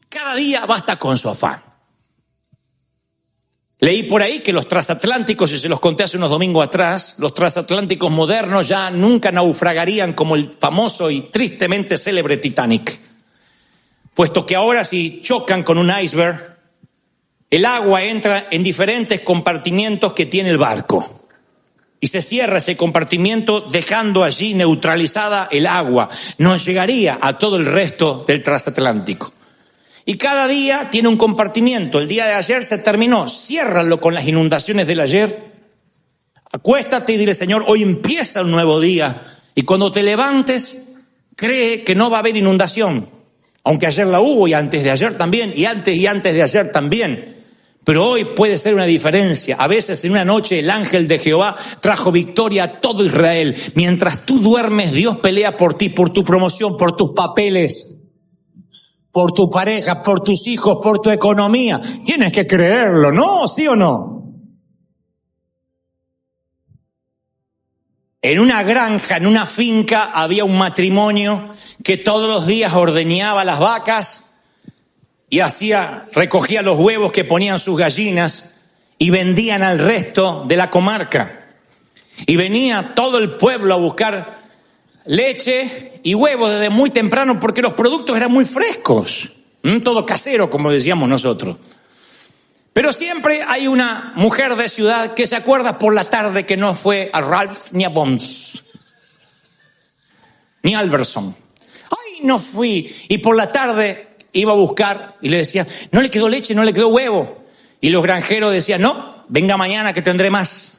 Cada día basta con su afán. Leí por ahí que los transatlánticos, y se los conté hace unos domingos atrás, los transatlánticos modernos ya nunca naufragarían como el famoso y tristemente célebre Titanic. Puesto que ahora si chocan con un iceberg, el agua entra en diferentes compartimientos que tiene el barco. Y se cierra ese compartimiento dejando allí neutralizada el agua. No llegaría a todo el resto del transatlántico. Y cada día tiene un compartimiento. El día de ayer se terminó. Ciérralo con las inundaciones del ayer. Acuéstate y dile, Señor, hoy empieza un nuevo día. Y cuando te levantes, cree que no va a haber inundación. Aunque ayer la hubo y antes de ayer también, y antes de ayer también. Pero hoy puede ser una diferencia. A veces en una noche el ángel de Jehová trajo victoria a todo Israel. Mientras tú duermes, Dios pelea por ti, por tu promoción, por tus papeles, por tu pareja, por tus hijos, por tu economía. Tienes que creerlo, ¿no? ¿Sí o no? En una granja, en una finca, había un matrimonio que todos los días ordeñaba las vacas y recogía los huevos que ponían sus gallinas y vendían al resto de la comarca. Y venía todo el pueblo a buscar leche y huevos desde muy temprano porque los productos eran muy frescos. Todo casero, como decíamos nosotros. Pero siempre hay una mujer de ciudad que se acuerda por la tarde que no fue a Ralph ni a Bonds, ni a Alberson. Ay, no fui. Y por la tarde iba a buscar y le decía, no le quedó leche, no le quedó huevo. Y los granjeros decían, no, venga mañana que tendré más.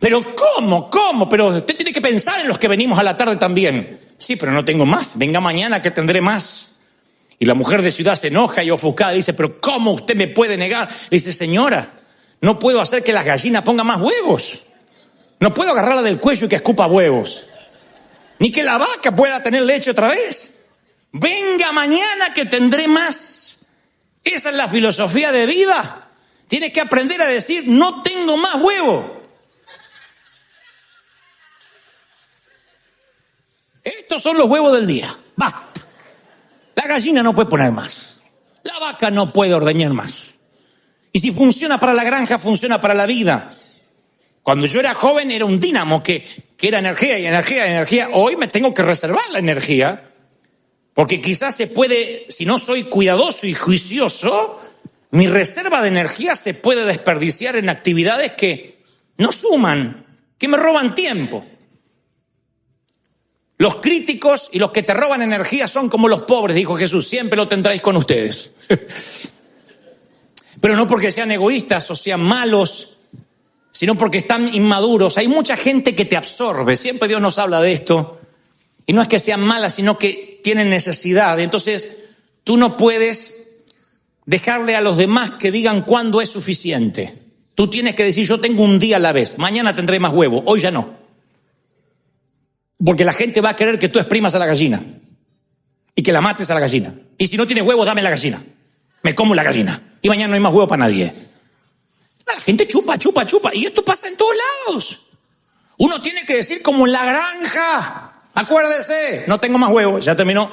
Pero ¿cómo? Pero usted tiene que pensar en los que venimos a la tarde también. Sí, pero no tengo más, venga mañana que tendré más. Y la mujer de ciudad se enoja y ofuscada dice, pero ¿cómo usted me puede negar? Le dice, señora, no puedo hacer que las gallinas pongan más huevos. No puedo agarrarla del cuello y que escupa huevos. Ni que la vaca pueda tener leche otra vez. Venga mañana que tendré más. Esa es la filosofía de vida. Tienes que aprender a decir, no tengo más huevo. Estos son los huevos del día. Basta. La gallina no puede poner más. La vaca no puede ordeñar más. Y si funciona para la granja, funciona para la vida. Cuando yo era joven era un dínamo que era energía y energía y energía. Hoy me tengo que reservar la energía. Porque quizás se puede, si no soy cuidadoso y juicioso, mi reserva de energía se puede desperdiciar en actividades que no suman, que me roban tiempo. Los críticos y los que te roban energía son como los pobres, dijo Jesús, siempre lo tendréis con ustedes. Pero no porque sean egoístas o sean malos, sino porque están inmaduros. Hay mucha gente que te absorbe, siempre Dios nos habla de esto. Y no es que sean malas, sino que tienen necesidad. Entonces, tú no puedes dejarle a los demás que digan cuándo es suficiente. Tú tienes que decir, yo tengo un día a la vez. Mañana tendré más huevo, hoy ya no. Porque la gente va a querer que tú exprimas a la gallina y que la mates a la gallina. Y si no tienes huevo, dame la gallina. Me como la gallina. Y mañana no hay más huevo para nadie. La gente chupa. Y esto pasa en todos lados. Uno tiene que decir como en la granja. Acuérdese, no tengo más huevo. Ya terminó.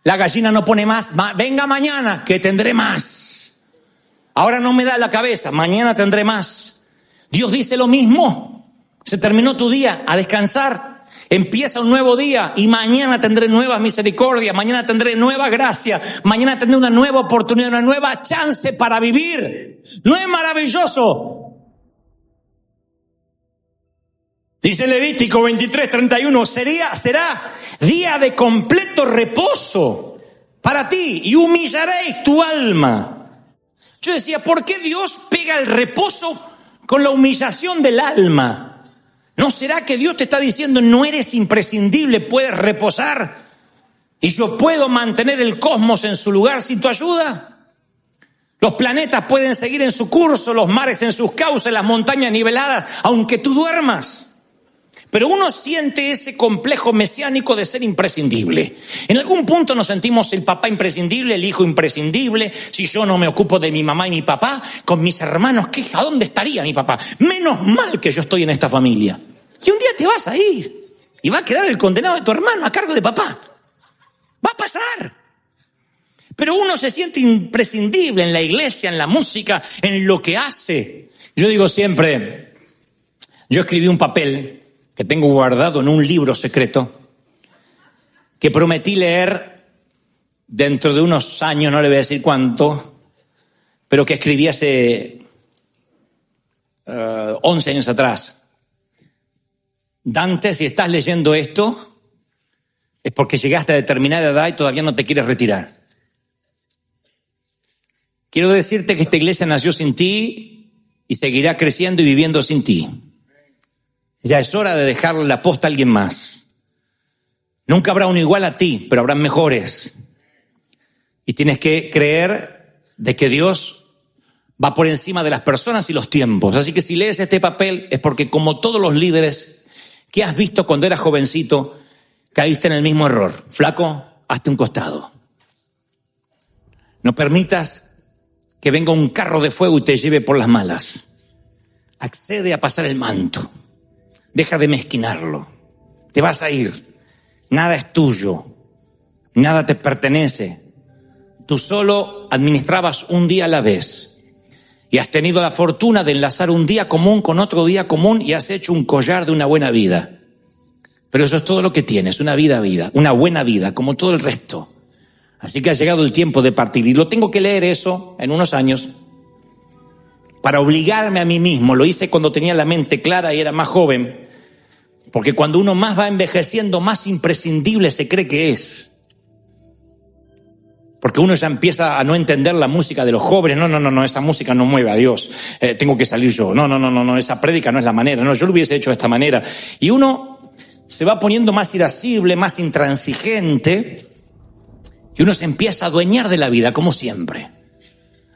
La gallina no pone más. Venga mañana, que tendré más. Ahora no me da la cabeza. Mañana tendré más. Dios dice lo mismo. Se terminó tu día, a descansar. Empieza un nuevo día y mañana tendré nuevas misericordias, mañana tendré nueva gracia, mañana tendré una nueva oportunidad, una nueva chance para vivir. ¿No es maravilloso? Dice Levítico 23:31, será día de completo reposo para ti y humillaréis tu alma. Yo decía, ¿por qué Dios pega el reposo con la humillación del alma? ¿No será que Dios te está diciendo, no eres imprescindible, puedes reposar y yo puedo mantener el cosmos en su lugar sin tu ayuda? Los planetas pueden seguir en su curso, los mares en sus cauces, las montañas niveladas, aunque tú duermas. Pero uno siente ese complejo mesiánico de ser imprescindible. En algún punto nos sentimos el papá imprescindible, el hijo imprescindible. Si yo no me ocupo de mi mamá y mi papá, con mis hermanos, ¿a dónde estaría mi papá? Menos mal que yo estoy en esta familia. Y un día te vas a ir y va a quedar el condenado de tu hermano a cargo de papá. Va a pasar. Pero uno se siente imprescindible en la iglesia, en la música, en lo que hace. Yo digo siempre, yo escribí un papel que tengo guardado en un libro secreto, que prometí leer dentro de unos años, no le voy a decir cuánto, pero que escribí hace 11 años atrás. Dante, si estás leyendo esto, es porque llegaste a determinada edad y todavía no te quieres retirar. Quiero decirte que esta iglesia nació sin ti y seguirá creciendo y viviendo sin ti. Ya es hora de dejarle la posta a alguien más. Nunca habrá uno igual a ti, pero habrán mejores. Y tienes que creer de que Dios va por encima de las personas y los tiempos. Así que si lees este papel es porque, como todos los líderes que has visto cuando eras jovencito, caíste en el mismo error. Flaco, hazte un costado. No permitas que venga un carro de fuego y te lleve por las malas. Accede a pasar el manto. Deja de mezquinarlo. Te vas a ir. Nada es tuyo. Nada te pertenece. Tú solo administrabas un día a la vez. Y has tenido la fortuna de enlazar un día común con otro día común y has hecho un collar de una buena vida. Pero eso es todo lo que tienes, una buena vida, como todo el resto. Así que ha llegado el tiempo de partir. Y lo tengo que leer eso en unos años para obligarme a mí mismo. Lo hice cuando tenía la mente clara y era más joven. Porque cuando uno más va envejeciendo, más imprescindible se cree que es. Porque uno ya empieza a no entender la música de los jóvenes. No, esa música no mueve a Dios. Tengo que salir yo. No, esa prédica no es la manera. No, yo lo hubiese hecho de esta manera. Y uno se va poniendo más irascible, más intransigente. Y uno se empieza a adueñar de la vida, como siempre.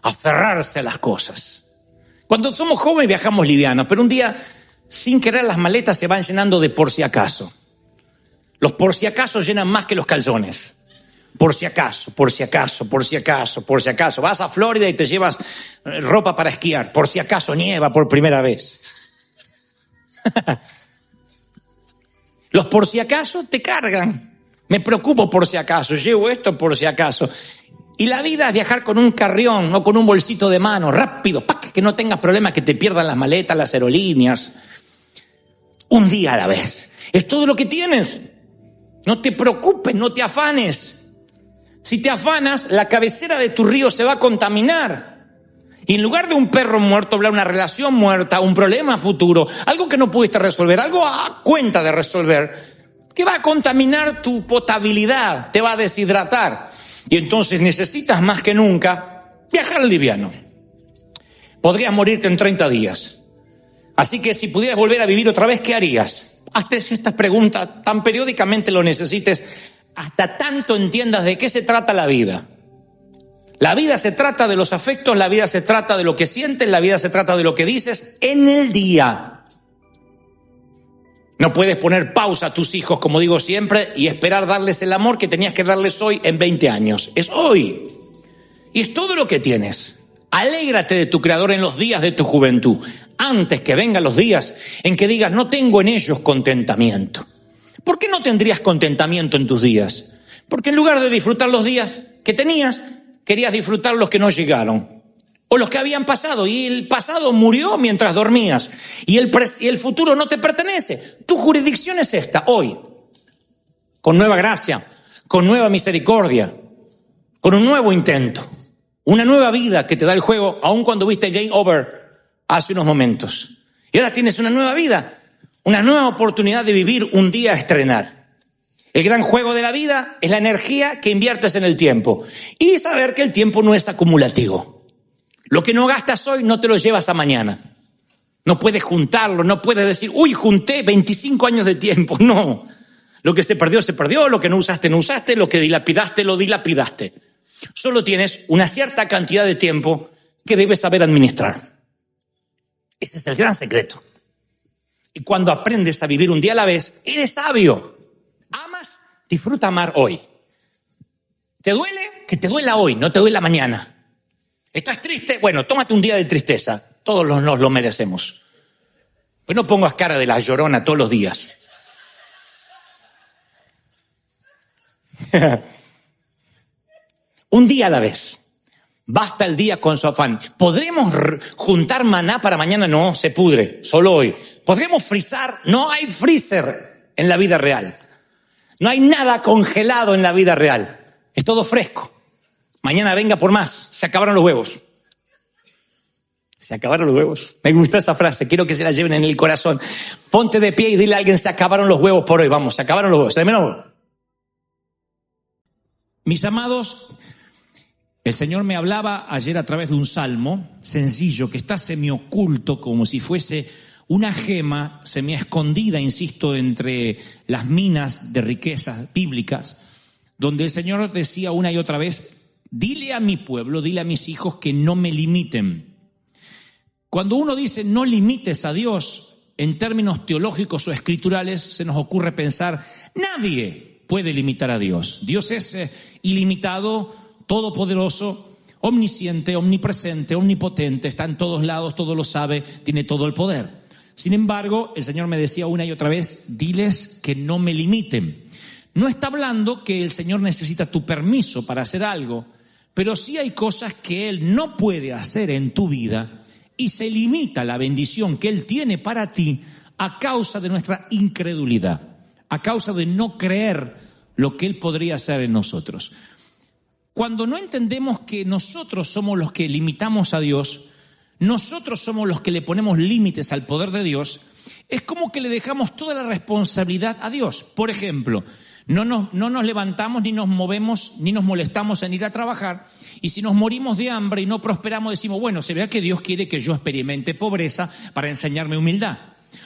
A aferrarse a las cosas. Cuando somos jóvenes viajamos livianos, pero un día, sin querer, las maletas se van llenando de por si acaso. Los por si acaso llenan más que los calzones. Por si acaso. Vas a Florida y te llevas ropa para esquiar. Por si acaso nieva por primera vez. Los por si acaso te cargan. Me preocupo por si acaso, llevo esto por si acaso. Y la vida es viajar con un carrión o con un bolsito de mano, rápido, que no tengas problemas que te pierdan las maletas, las aerolíneas. Un día a la vez. Es todo lo que tienes. No te preocupes, no te afanes. Si te afanas, la cabecera de tu río se va a contaminar. Y en lugar de un perro muerto, hablar una relación muerta, un problema futuro, algo que no pudiste resolver, algo a cuenta de resolver, que va a contaminar tu potabilidad, te va a deshidratar. Y entonces necesitas más que nunca viajar liviano. Podrías morirte en 30 días. Así que si pudieras volver a vivir otra vez, ¿qué harías? Hazte estas preguntas tan periódicamente lo necesites, hasta tanto entiendas de qué se trata la vida. La vida se trata de los afectos, la vida se trata de lo que sientes, la vida se trata de lo que dices en el día. No puedes poner pausa a tus hijos, como digo siempre, y esperar darles el amor que tenías que darles hoy en 20 años. Es hoy. Y es todo lo que tienes. Alégrate de tu Creador en los días de tu juventud, antes que vengan los días en que digas, no tengo en ellos contentamiento. ¿Por qué no tendrías contentamiento en tus días? Porque en lugar de disfrutar los días que tenías, querías disfrutar los que no llegaron. O los que habían pasado, y el pasado murió mientras dormías, y el futuro no te pertenece. Tu jurisdicción es esta, hoy, con nueva gracia, con nueva misericordia, con un nuevo intento, una nueva vida que te da el juego, aun cuando viste Game Over hace unos momentos. Y ahora tienes una nueva vida, una nueva oportunidad de vivir un día a estrenar. El gran juego de la vida es la energía que inviertes en el tiempo, y saber que el tiempo no es acumulativo. Lo que no gastas hoy no te lo llevas a mañana. No puedes juntarlo, no puedes decir, uy, junté 25 años de tiempo. No. Lo que se perdió, lo que no usaste, lo que dilapidaste, lo dilapidaste. Solo tienes una cierta cantidad de tiempo que debes saber administrar. Ese es el gran secreto. Y cuando aprendes a vivir un día a la vez, eres sabio. Amas, disfruta amar hoy. ¿Te duele? Que te duela hoy, no te duela mañana. ¿Estás triste? Bueno, tómate un día de tristeza. Todos nos lo merecemos. Pues no pongas cara de la Llorona todos los días. Un día a la vez. Basta el día con su afán. ¿Podremos juntar maná para mañana? No, se pudre. Solo hoy. ¿Podremos frizar? No hay freezer en la vida real. No hay nada congelado en la vida real. Es todo fresco. Mañana venga por más. Se acabaron los huevos. Se acabaron los huevos. Me gusta esa frase. Quiero que se la lleven en el corazón. Ponte de pie y dile a alguien, se acabaron los huevos por hoy. Vamos, se acabaron los huevos. Mis amados, el Señor me hablaba ayer a través de un salmo sencillo que está semioculto, como si fuese una gema semiescondida, insisto, entre las minas de riquezas bíblicas, donde el Señor decía una y otra vez, dile a mi pueblo, dile a mis hijos que no me limiten. Cuando uno dice no limites a Dios, en términos teológicos o escriturales, se nos ocurre pensar, nadie puede limitar a Dios. Dios es ilimitado, todopoderoso, omnisciente, omnipresente, omnipotente, está en todos lados, todo lo sabe, tiene todo el poder. Sin embargo, el Señor me decía una y otra vez, diles que no me limiten. No está hablando que el Señor necesita tu permiso para hacer algo, pero sí hay cosas que Él no puede hacer en tu vida y se limita la bendición que Él tiene para ti a causa de nuestra incredulidad, a causa de no creer lo que Él podría hacer en nosotros. Cuando no entendemos que nosotros somos los que limitamos a Dios, nosotros somos los que le ponemos límites al poder de Dios, es como que le dejamos toda la responsabilidad a Dios. Por ejemplo, no nos levantamos, ni nos movemos, ni nos molestamos en ir a trabajar. Y si nos morimos de hambre y no prosperamos, decimos, bueno, se vea que Dios quiere que yo experimente pobreza para enseñarme humildad.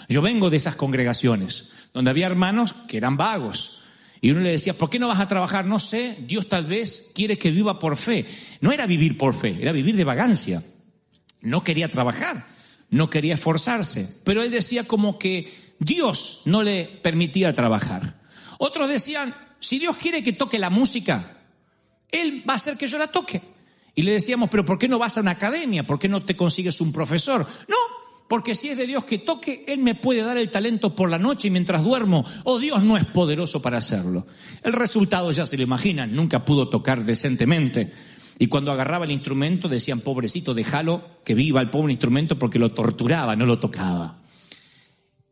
Yo vengo de esas congregaciones donde había hermanos que eran vagos. Y uno le decía, ¿por qué no vas a trabajar? No sé, Dios tal vez quiere que viva por fe. No era vivir por fe, era vivir de vagancia. No quería trabajar, no quería esforzarse. Pero él decía como que Dios no le permitía trabajar. Otros decían, si Dios quiere que toque la música, Él va a hacer que yo la toque. Y le decíamos, pero ¿por qué no vas a una academia? ¿Por qué no te consigues un profesor? No, porque si es de Dios que toque, Él me puede dar el talento por la noche y mientras duermo, o Dios no es poderoso para hacerlo. El resultado ya se lo imaginan, nunca pudo tocar decentemente. Y cuando agarraba el instrumento decían, pobrecito, déjalo que viva el pobre instrumento porque lo torturaba, no lo tocaba.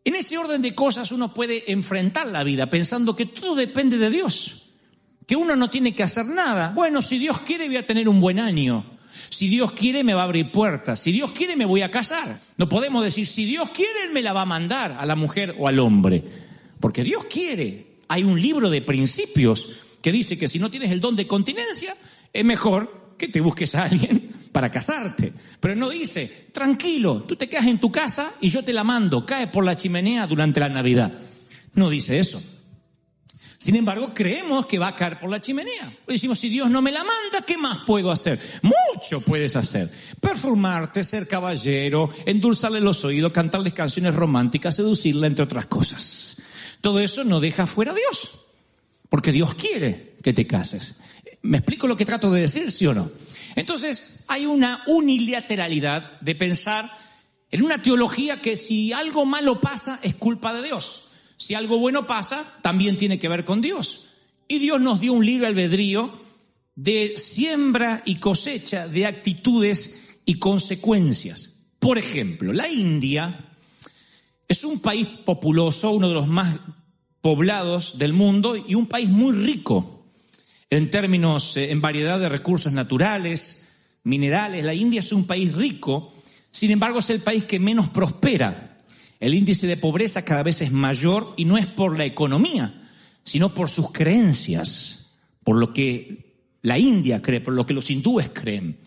En ese orden de cosas uno puede enfrentar la vida pensando que todo depende de Dios, que uno no tiene que hacer nada. Bueno, si Dios quiere voy a tener un buen año. Si Dios quiere me va a abrir puertas. Si Dios quiere me voy a casar. No podemos decir, si Dios quiere Él me la va a mandar a la mujer o al hombre. Porque Dios quiere. Hay un libro de principios que dice que si no tienes el don de continencia, es mejor que te busques a alguien para casarte. Pero no dice, tranquilo, tú te quedas en tu casa y yo te la mando, cae por la chimenea durante la Navidad. No dice eso. Sin embargo, creemos que va a caer por la chimenea. Decimos, si Dios no me la manda, ¿qué más puedo hacer? Mucho puedes hacer. Perfumarte, ser caballero, endulzarle los oídos, cantarles canciones románticas, seducirla, entre otras cosas. Todo eso no deja fuera a Dios, porque Dios quiere que te cases. ¿Me explico lo que trato de decir, sí o no? Entonces, hay una unilateralidad de pensar en una teología que si algo malo pasa, es culpa de Dios. Si algo bueno pasa, también tiene que ver con Dios. Y Dios nos dio un libre albedrío de siembra y cosecha de actitudes y consecuencias. Por ejemplo, la India es un país populoso, uno de los más poblados del mundo y un país muy rico en términos, en variedad de recursos naturales, minerales. La India es un país rico, sin embargo es el país que menos prospera. El índice de pobreza cada vez es mayor y no es por la economía, sino por sus creencias, por lo que la India cree, por lo que los hindúes creen.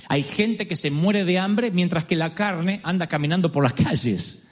Hay gente que se muere de hambre mientras que la carne anda caminando por las calles.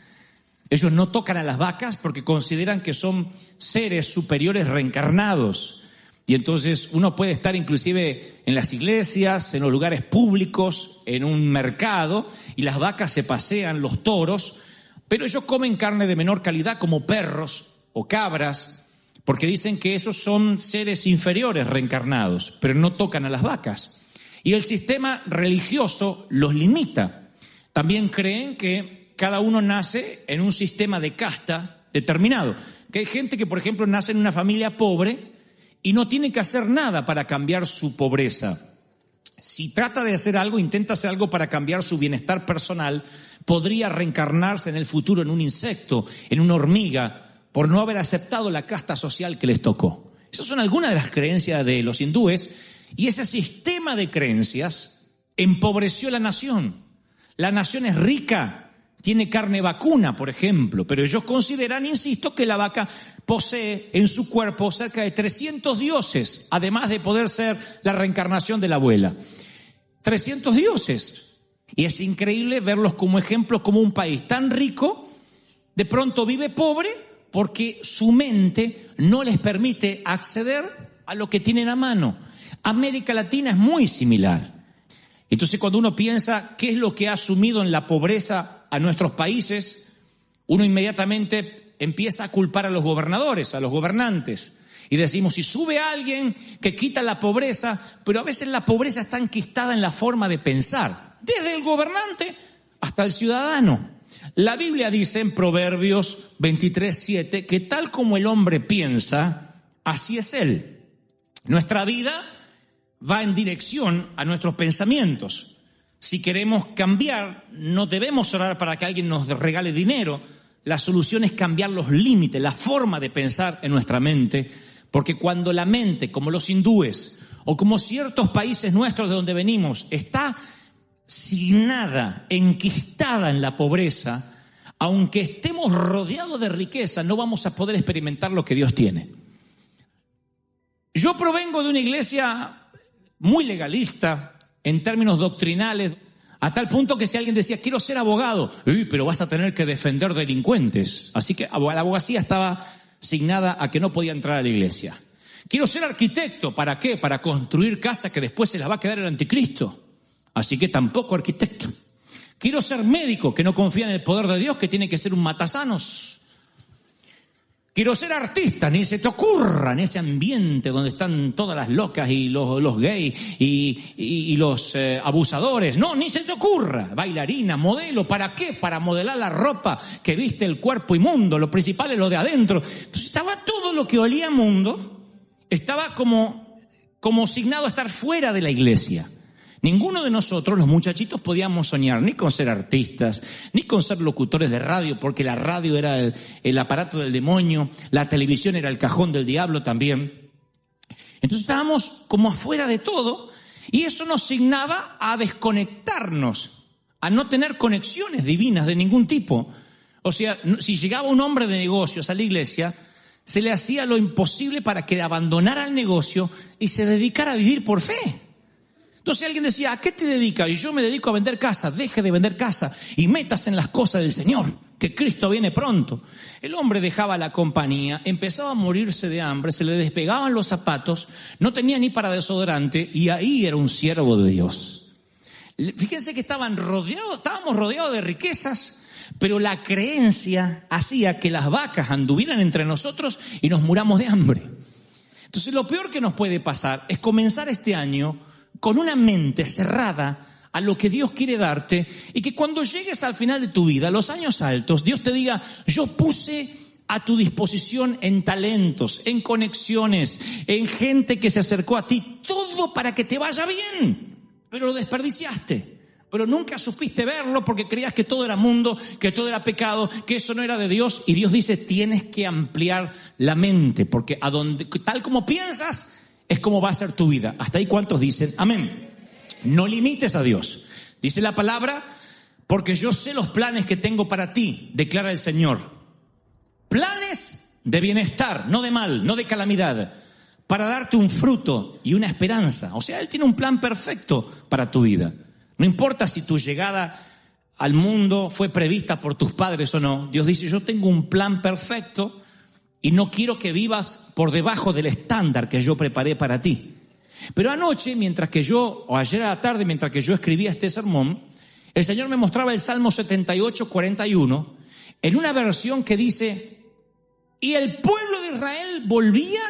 Ellos no tocan a las vacas porque consideran que son seres superiores reencarnados. Y entonces uno puede estar inclusive en las iglesias, en los lugares públicos, en un mercado, y las vacas se pasean, los toros, pero ellos comen carne de menor calidad como perros o cabras, porque dicen que esos son seres inferiores reencarnados, pero no tocan a las vacas. Y el sistema religioso los limita. También creen que cada uno nace en un sistema de casta determinado. Que hay gente que, por ejemplo, nace en una familia pobre y no tiene que hacer nada para cambiar su pobreza. Si trata de hacer algo, intenta hacer algo para cambiar su bienestar personal, podría reencarnarse en el futuro en un insecto, en una hormiga, por no haber aceptado la casta social que les tocó. Esas son algunas de las creencias de los hindúes, y ese sistema de creencias empobreció la nación. La nación es rica, tiene carne vacuna, por ejemplo, pero ellos consideran, insisto, que la vaca posee en su cuerpo cerca de 300 dioses, además de poder ser la reencarnación de la abuela. 300 dioses. Y es increíble verlos como ejemplos, como un país tan rico, de pronto vive pobre porque su mente no les permite acceder a lo que tienen a mano. América Latina es muy similar. Entonces, cuando uno piensa qué es lo que ha sumido en la pobreza a nuestros países, uno inmediatamente empieza a culpar a los gobernadores, a los gobernantes. Y decimos, si sube alguien que quita la pobreza, pero a veces la pobreza está enquistada en la forma de pensar, desde el gobernante hasta el ciudadano. La Biblia dice en Proverbios 23:7 que tal como el hombre piensa, así es él. Nuestra vida va en dirección a nuestros pensamientos. Si queremos cambiar, no debemos orar para que alguien nos regale dinero. La solución es cambiar los límites, la forma de pensar en nuestra mente, porque cuando la mente, como los hindúes o como ciertos países nuestros de donde venimos, está signada, enquistada en la pobreza, aunque estemos rodeados de riqueza, no vamos a poder experimentar lo que Dios tiene. Yo provengo de una iglesia muy legalista en términos doctrinales, a tal punto que si alguien decía, quiero ser abogado, pero vas a tener que defender delincuentes. Así que la abogacía estaba asignada a que no podía entrar a la iglesia. Quiero ser arquitecto, ¿para qué? Para construir casas que después se las va a quedar el anticristo. Así que tampoco arquitecto. Quiero ser médico, que no confía en el poder de Dios, que tiene que ser un matasanos. Quiero ser artista, ni se te ocurra en ese ambiente donde están todas las locas y los gays y los abusadores. No, ni se te ocurra. Bailarina, modelo, ¿para qué? Para modelar la ropa que viste el cuerpo inmundo. Lo principal es lo de adentro. Entonces estaba todo lo que olía a mundo, estaba como signado a estar fuera de la iglesia. Ninguno de nosotros, los muchachitos, podíamos soñar ni con ser artistas, ni con ser locutores de radio, porque la radio era el aparato del demonio, la televisión era el cajón del diablo también. Entonces estábamos como afuera de todo, y eso nos signaba a desconectarnos, a no tener conexiones divinas de ningún tipo. O sea, si llegaba un hombre de negocios a la iglesia, se le hacía lo imposible para que abandonara el negocio y se dedicara a vivir por fe. Entonces alguien decía, ¿a qué te dedicas? Y yo me dedico a vender casa. Deje de vender casa y métase en las cosas del Señor, que Cristo viene pronto. El hombre dejaba la compañía, empezaba a morirse de hambre, se le despegaban los zapatos, no tenía ni para desodorante, y ahí era un siervo de Dios. Fíjense que estábamos rodeados de riquezas, pero la creencia hacía que las vacas anduvieran entre nosotros y nos muramos de hambre. Entonces lo peor que nos puede pasar es comenzar este año con una mente cerrada a lo que Dios quiere darte, y que cuando llegues al final de tu vida, los años altos, Dios te diga, yo puse a tu disposición en talentos, en conexiones, en gente que se acercó a ti, todo para que te vaya bien, pero lo desperdiciaste. Pero nunca supiste verlo porque creías que todo era mundo, que todo era pecado, que eso no era de Dios. Y Dios dice, tienes que ampliar la mente, porque tal como piensas es como va a ser tu vida. Hasta ahí, ¿cuántos dicen amén? No limites a Dios. Dice la palabra, porque yo sé los planes que tengo para ti, declara el Señor. Planes de bienestar, no de mal, no de calamidad, para darte un fruto y una esperanza. O sea, Él tiene un plan perfecto para tu vida. No importa si tu llegada al mundo fue prevista por tus padres o no. Dios dice, yo tengo un plan perfecto y no quiero que vivas por debajo del estándar que yo preparé para ti. Pero anoche, o ayer a la tarde, mientras que yo escribía este sermón, el Señor me mostraba el Salmo 78, 41, en una versión que dice, y el pueblo de Israel volvía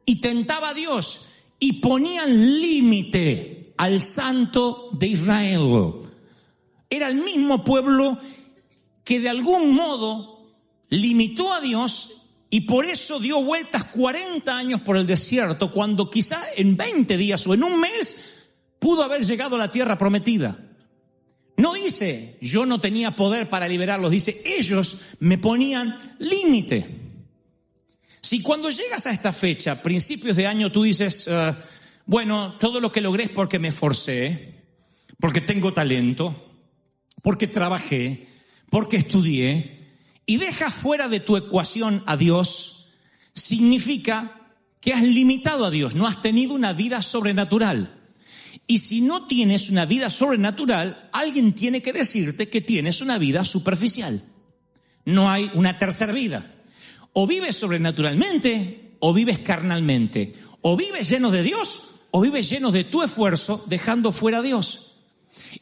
y tentaba a Dios y ponían límite al Santo de Israel. Era el mismo pueblo que de algún modo limitó a Dios y por eso dio vueltas 40 años por el desierto, cuando quizá en 20 días o en un mes pudo haber llegado a la tierra prometida. No dice, yo no tenía poder para liberarlos, dice, ellos me ponían límite. Si cuando llegas a esta fecha, principios de año, tú dices, bueno, todo lo que logré es porque me esforcé, porque tengo talento, porque trabajé, porque estudié, y dejas fuera de tu ecuación a Dios, significa que has limitado a Dios, no has tenido una vida sobrenatural. Y si no tienes una vida sobrenatural, alguien tiene que decirte que tienes una vida superficial. No hay una tercera vida. O vives sobrenaturalmente, o vives carnalmente. O vives lleno de Dios, o vives lleno de tu esfuerzo, dejando fuera a Dios.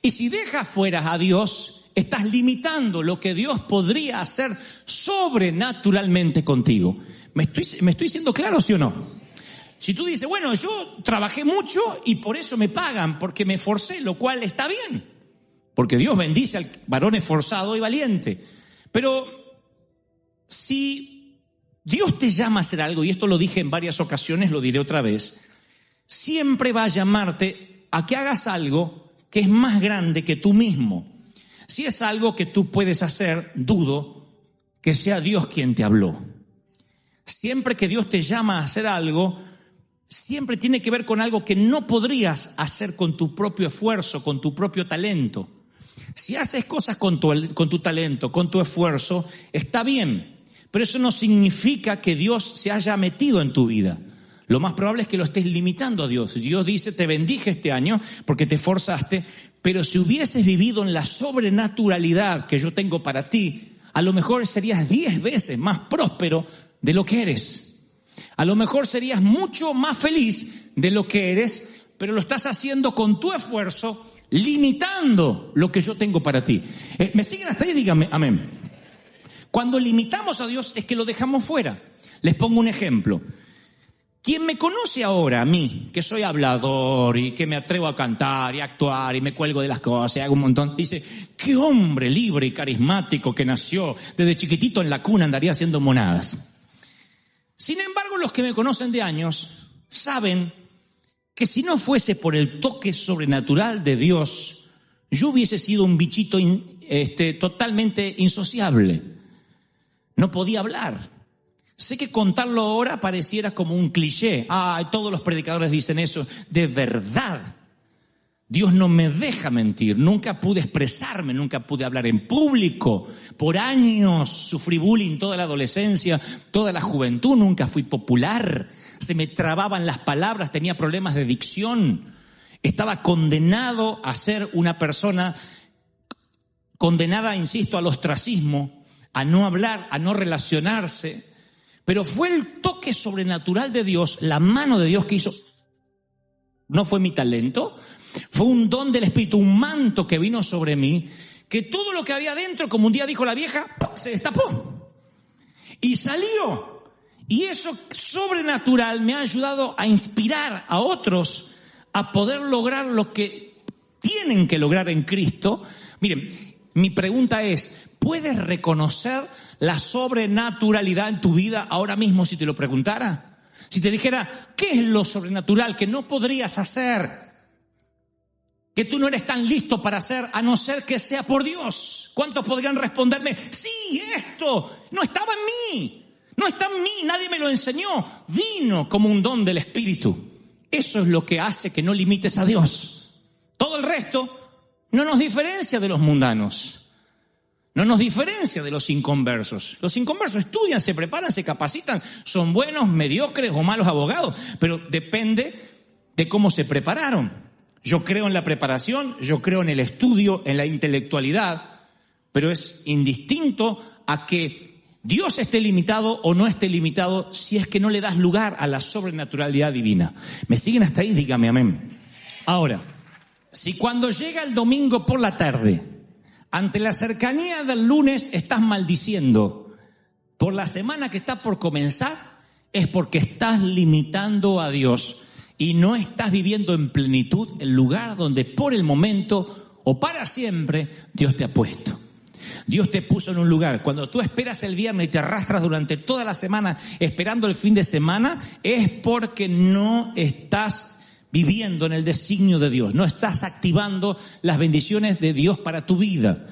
Y si dejas fuera a Dios, estás limitando lo que Dios podría hacer sobrenaturalmente contigo. ¿Me estoy siendo claro, sí o no? Si tú dices, bueno, yo trabajé mucho y por eso me pagan, porque me esforcé, lo cual está bien, porque Dios bendice al varón esforzado y valiente. Pero si Dios te llama a hacer algo, y esto lo dije en varias ocasiones, lo diré otra vez, siempre va a llamarte a que hagas algo que es más grande que tú mismo. Si es algo que tú puedes hacer, dudo que sea Dios quien te habló. Siempre que Dios te llama a hacer algo, siempre tiene que ver con algo que no podrías hacer con tu propio esfuerzo, con tu propio talento. Si haces cosas con tu talento, con tu esfuerzo, está bien, pero eso no significa que Dios se haya metido en tu vida. Lo más probable es que lo estés limitando a Dios. Dios dice, te bendije este año porque te esforzaste, pero si hubieses vivido en la sobrenaturalidad que yo tengo para ti, a lo mejor serías 10 veces más próspero de lo que eres. A lo mejor serías mucho más feliz de lo que eres, pero lo estás haciendo con tu esfuerzo, limitando lo que yo tengo para ti. ¿Me siguen hasta ahí? Díganme amén. Cuando limitamos a Dios es que lo dejamos fuera. Les pongo un ejemplo. Quien me conoce ahora, a mí, que soy hablador y que me atrevo a cantar y a actuar y me cuelgo de las cosas y hago un montón, dice, qué hombre libre y carismático que nació, desde chiquitito en la cuna andaría haciendo monadas. Sin embargo, los que me conocen de años saben que si no fuese por el toque sobrenatural de Dios, yo hubiese sido un bichito totalmente insociable. No podía hablar. Sé que contarlo ahora pareciera como un cliché. Todos los predicadores dicen eso. De verdad, Dios no me deja mentir. Nunca pude expresarme, nunca pude hablar en público. Por años sufrí bullying toda la adolescencia, toda la juventud. Nunca fui popular. Se me trababan las palabras, tenía problemas de dicción. Estaba condenado a ser una persona condenada, insisto, al ostracismo, a no hablar, a no relacionarse. Pero fue el toque sobrenatural de Dios, la mano de Dios que hizo. No fue mi talento, fue un don del Espíritu, un manto que vino sobre mí, que todo lo que había dentro, como un día dijo la vieja, se destapó y salió. Y eso sobrenatural me ha ayudado a inspirar a otros a poder lograr lo que tienen que lograr en Cristo. Miren, mi pregunta es, ¿puedes reconocer la sobrenaturalidad en tu vida ahora mismo si te lo preguntara? Si te dijera, ¿qué es lo sobrenatural que no podrías hacer? Que tú no eres tan listo para hacer, a no ser que sea por Dios. ¿Cuántos podrían responderme, sí, esto no estaba en mí, no está en mí, nadie me lo enseñó, vino como un don del Espíritu? Eso es lo que hace que no limites a Dios. Todo el resto no nos diferencia de los mundanos. No nos diferencia de los inconversos. Los inconversos estudian, se preparan, se capacitan, son buenos, mediocres o malos abogados, pero depende de cómo se prepararon. Yo creo en la preparación, yo creo en el estudio, en la intelectualidad, pero es indistinto a que Dios esté limitado o no esté limitado si es que no le das lugar a la sobrenaturalidad divina. ¿Me siguen hasta ahí? Dígame amén. Ahora, si cuando llega el domingo por la tarde, ante la cercanía del lunes estás maldiciendo por la semana que está por comenzar, es porque estás limitando a Dios y no estás viviendo en plenitud el lugar donde por el momento o para siempre Dios te ha puesto. Dios te puso en un lugar. Cuando tú esperas el viernes y te arrastras durante toda la semana esperando el fin de semana, es porque no estás viviendo en el designio de Dios, no estás activando las bendiciones de Dios para tu vida.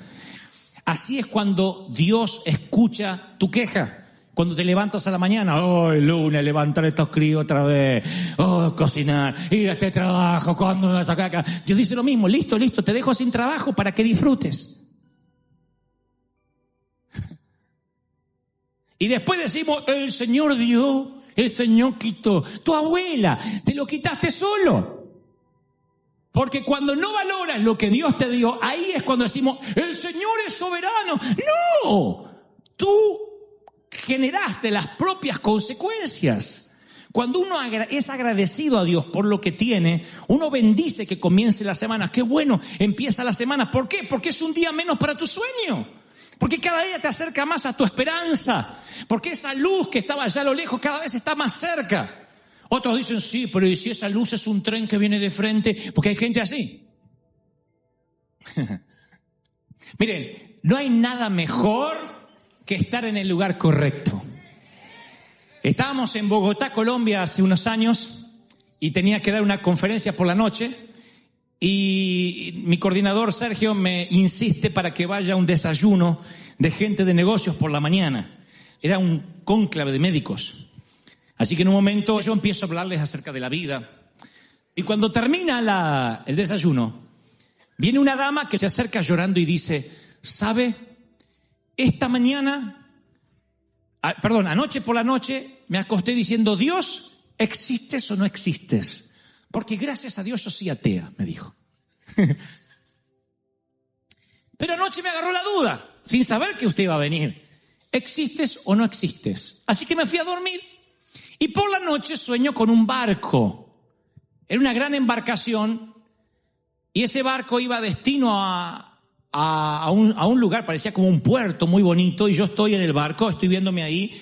Así es cuando Dios escucha tu queja. Cuando te levantas a la mañana, lunes, levantar estos críos otra vez, cocinar, ir a este trabajo, ¿cuándo me vas a sacar acá? Dios dice lo mismo, listo, te dejo sin trabajo para que disfrutes. Y después decimos, el Señor dio, el Señor quitó. Tu abuela, te lo quitaste solo. Porque cuando no valoras lo que Dios te dio, ahí es cuando decimos, el Señor es soberano. No, tú generaste las propias consecuencias. Cuando uno es agradecido a Dios por lo que tiene, uno bendice que comience la semana. Qué bueno, empieza la semana. ¿Por qué? Porque es un día menos para tu sueño. Porque cada día te acerca más a tu esperanza. Porque esa luz que estaba allá a lo lejos cada vez está más cerca. Otros dicen, sí, pero ¿y si esa luz es un tren que viene de frente? Porque hay gente así. Miren, no hay nada mejor que estar en el lugar correcto. Estábamos en Bogotá, Colombia, hace unos años y tenía que dar una conferencia por la noche. Y mi coordinador Sergio me insiste para que vaya a un desayuno de gente de negocios por la mañana. Era un cónclave de médicos. Así que en un momento yo empiezo a hablarles acerca de la vida. Y cuando termina el desayuno, viene una dama que se acerca llorando y dice, ¿sabe? Anoche por la noche me acosté diciendo, Dios, ¿existes o no existes? Porque gracias a Dios yo soy atea, me dijo. Pero anoche me agarró la duda, sin saber que usted iba a venir. ¿Existes o no existes? Así que me fui a dormir. Y por la noche sueño con un barco. Era una gran embarcación. Y ese barco iba destino a un lugar, parecía como un puerto muy bonito. Y yo estoy en el barco, estoy viéndome ahí.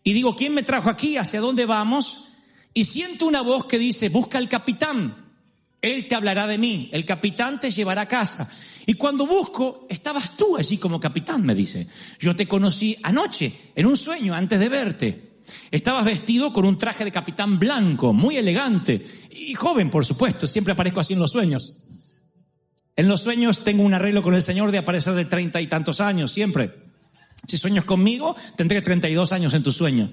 Y digo, ¿quién me trajo aquí? ¿Hacia dónde vamos? Y siento una voz que dice, busca al capitán. Él te hablará de mí. El capitán te llevará a casa. Y cuando busco, estabas tú allí como capitán, me dice. Yo te conocí anoche, en un sueño, antes de verte. Estabas vestido con un traje de capitán blanco, muy elegante. Y joven, por supuesto. Siempre aparezco así en los sueños. En los sueños tengo un arreglo con el Señor de aparecer de 30 y tantos años, siempre. Si sueñas conmigo, tendré 32 años en tu sueño.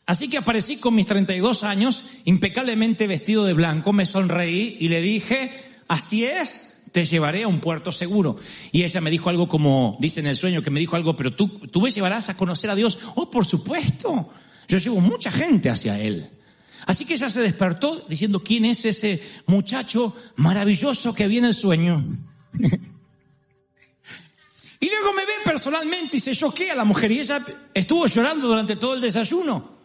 Así que aparecí con mis 32 años, impecablemente vestido de blanco, me sonreí y le dije, así es, te llevaré a un puerto seguro. Y ella me dijo algo como, dice en el sueño que me dijo algo, pero tú me llevarás a conocer a Dios. Oh, por supuesto, yo llevo mucha gente hacia Él. Así que ella se despertó diciendo, ¿quién es ese muchacho maravilloso que vi en el sueño? Y luego me ve personalmente y se choquea la mujer y ella estuvo llorando durante todo el desayuno.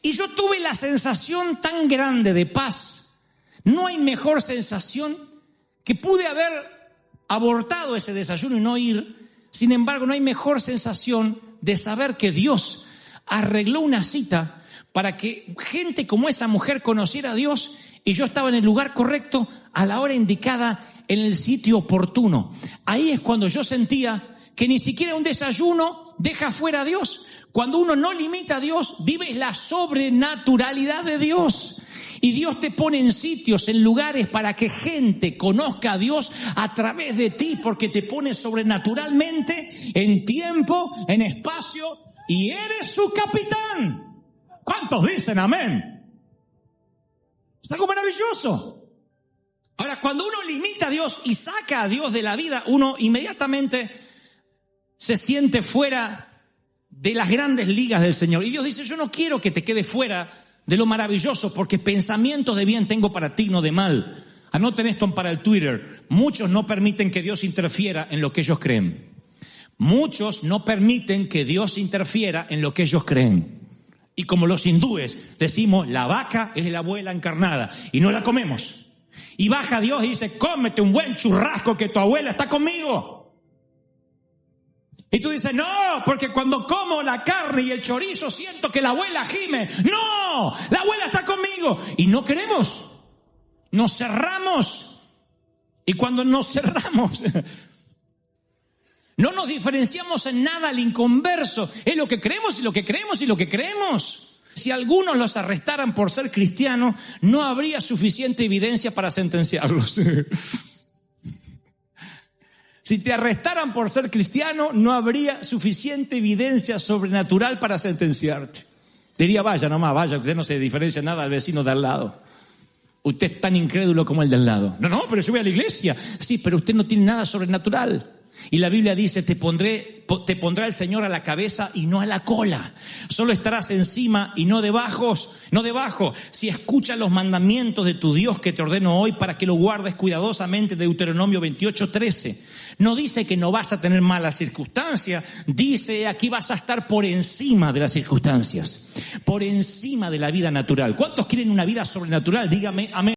Y yo tuve la sensación tan grande de paz. No hay mejor sensación que pude haber abortado ese desayuno y no ir. Sin embargo, no hay mejor sensación de saber que Dios arregló una cita para que gente como esa mujer conociera a Dios y yo estaba en el lugar correcto, a la hora indicada, en el sitio oportuno. Ahí es cuando yo sentía que ni siquiera un desayuno deja fuera a Dios. Cuando uno no limita a Dios, vive la sobrenaturalidad de Dios. Y Dios te pone en sitios, en lugares para que gente conozca a Dios a través de ti, porque te pone sobrenaturalmente en tiempo, en espacio, y eres su capitán. ¿Cuántos dicen amén? Es algo maravilloso. Ahora, cuando uno limita a Dios y saca a Dios de la vida, uno inmediatamente se siente fuera de las grandes ligas del Señor. Y Dios dice, yo no quiero que te quedes fuera de lo maravilloso, porque pensamientos de bien tengo para ti, no de mal. Anoten esto para el Twitter. Muchos no permiten que Dios interfiera en lo que ellos creen. Muchos no permiten que Dios interfiera en lo que ellos creen. Y como los hindúes decimos, la vaca es la abuela encarnada y no la comemos. Y baja Dios y dice, cómete un buen churrasco que tu abuela está conmigo. Y tú dices, no, porque cuando como la carne y el chorizo siento que la abuela gime. No, la abuela está conmigo. Y no queremos. Nos cerramos. Y cuando nos cerramos, no nos diferenciamos en nada al inconverso. Es lo que creemos y lo que creemos y lo que creemos. Si algunos los arrestaran por ser cristianos, no habría suficiente evidencia para sentenciarlos. Si te arrestaran por ser cristiano, no habría suficiente evidencia sobrenatural para sentenciarte. Diría, vaya nomás, vaya, usted no se diferencia nada al vecino de al lado. Usted es tan incrédulo como el de al lado. No, pero yo voy a la iglesia. Sí, pero usted no tiene nada sobrenatural. Y la Biblia dice, te pondrá el Señor a la cabeza y no a la cola. Solo estarás encima y no debajo. Si escuchas los mandamientos de tu Dios que te ordeno hoy para que lo guardes cuidadosamente, Deuteronomio 28:13. No dice que no vas a tener malas circunstancias. Dice, aquí vas a estar por encima de las circunstancias. Por encima de la vida natural. ¿Cuántos quieren una vida sobrenatural? Dígame amén.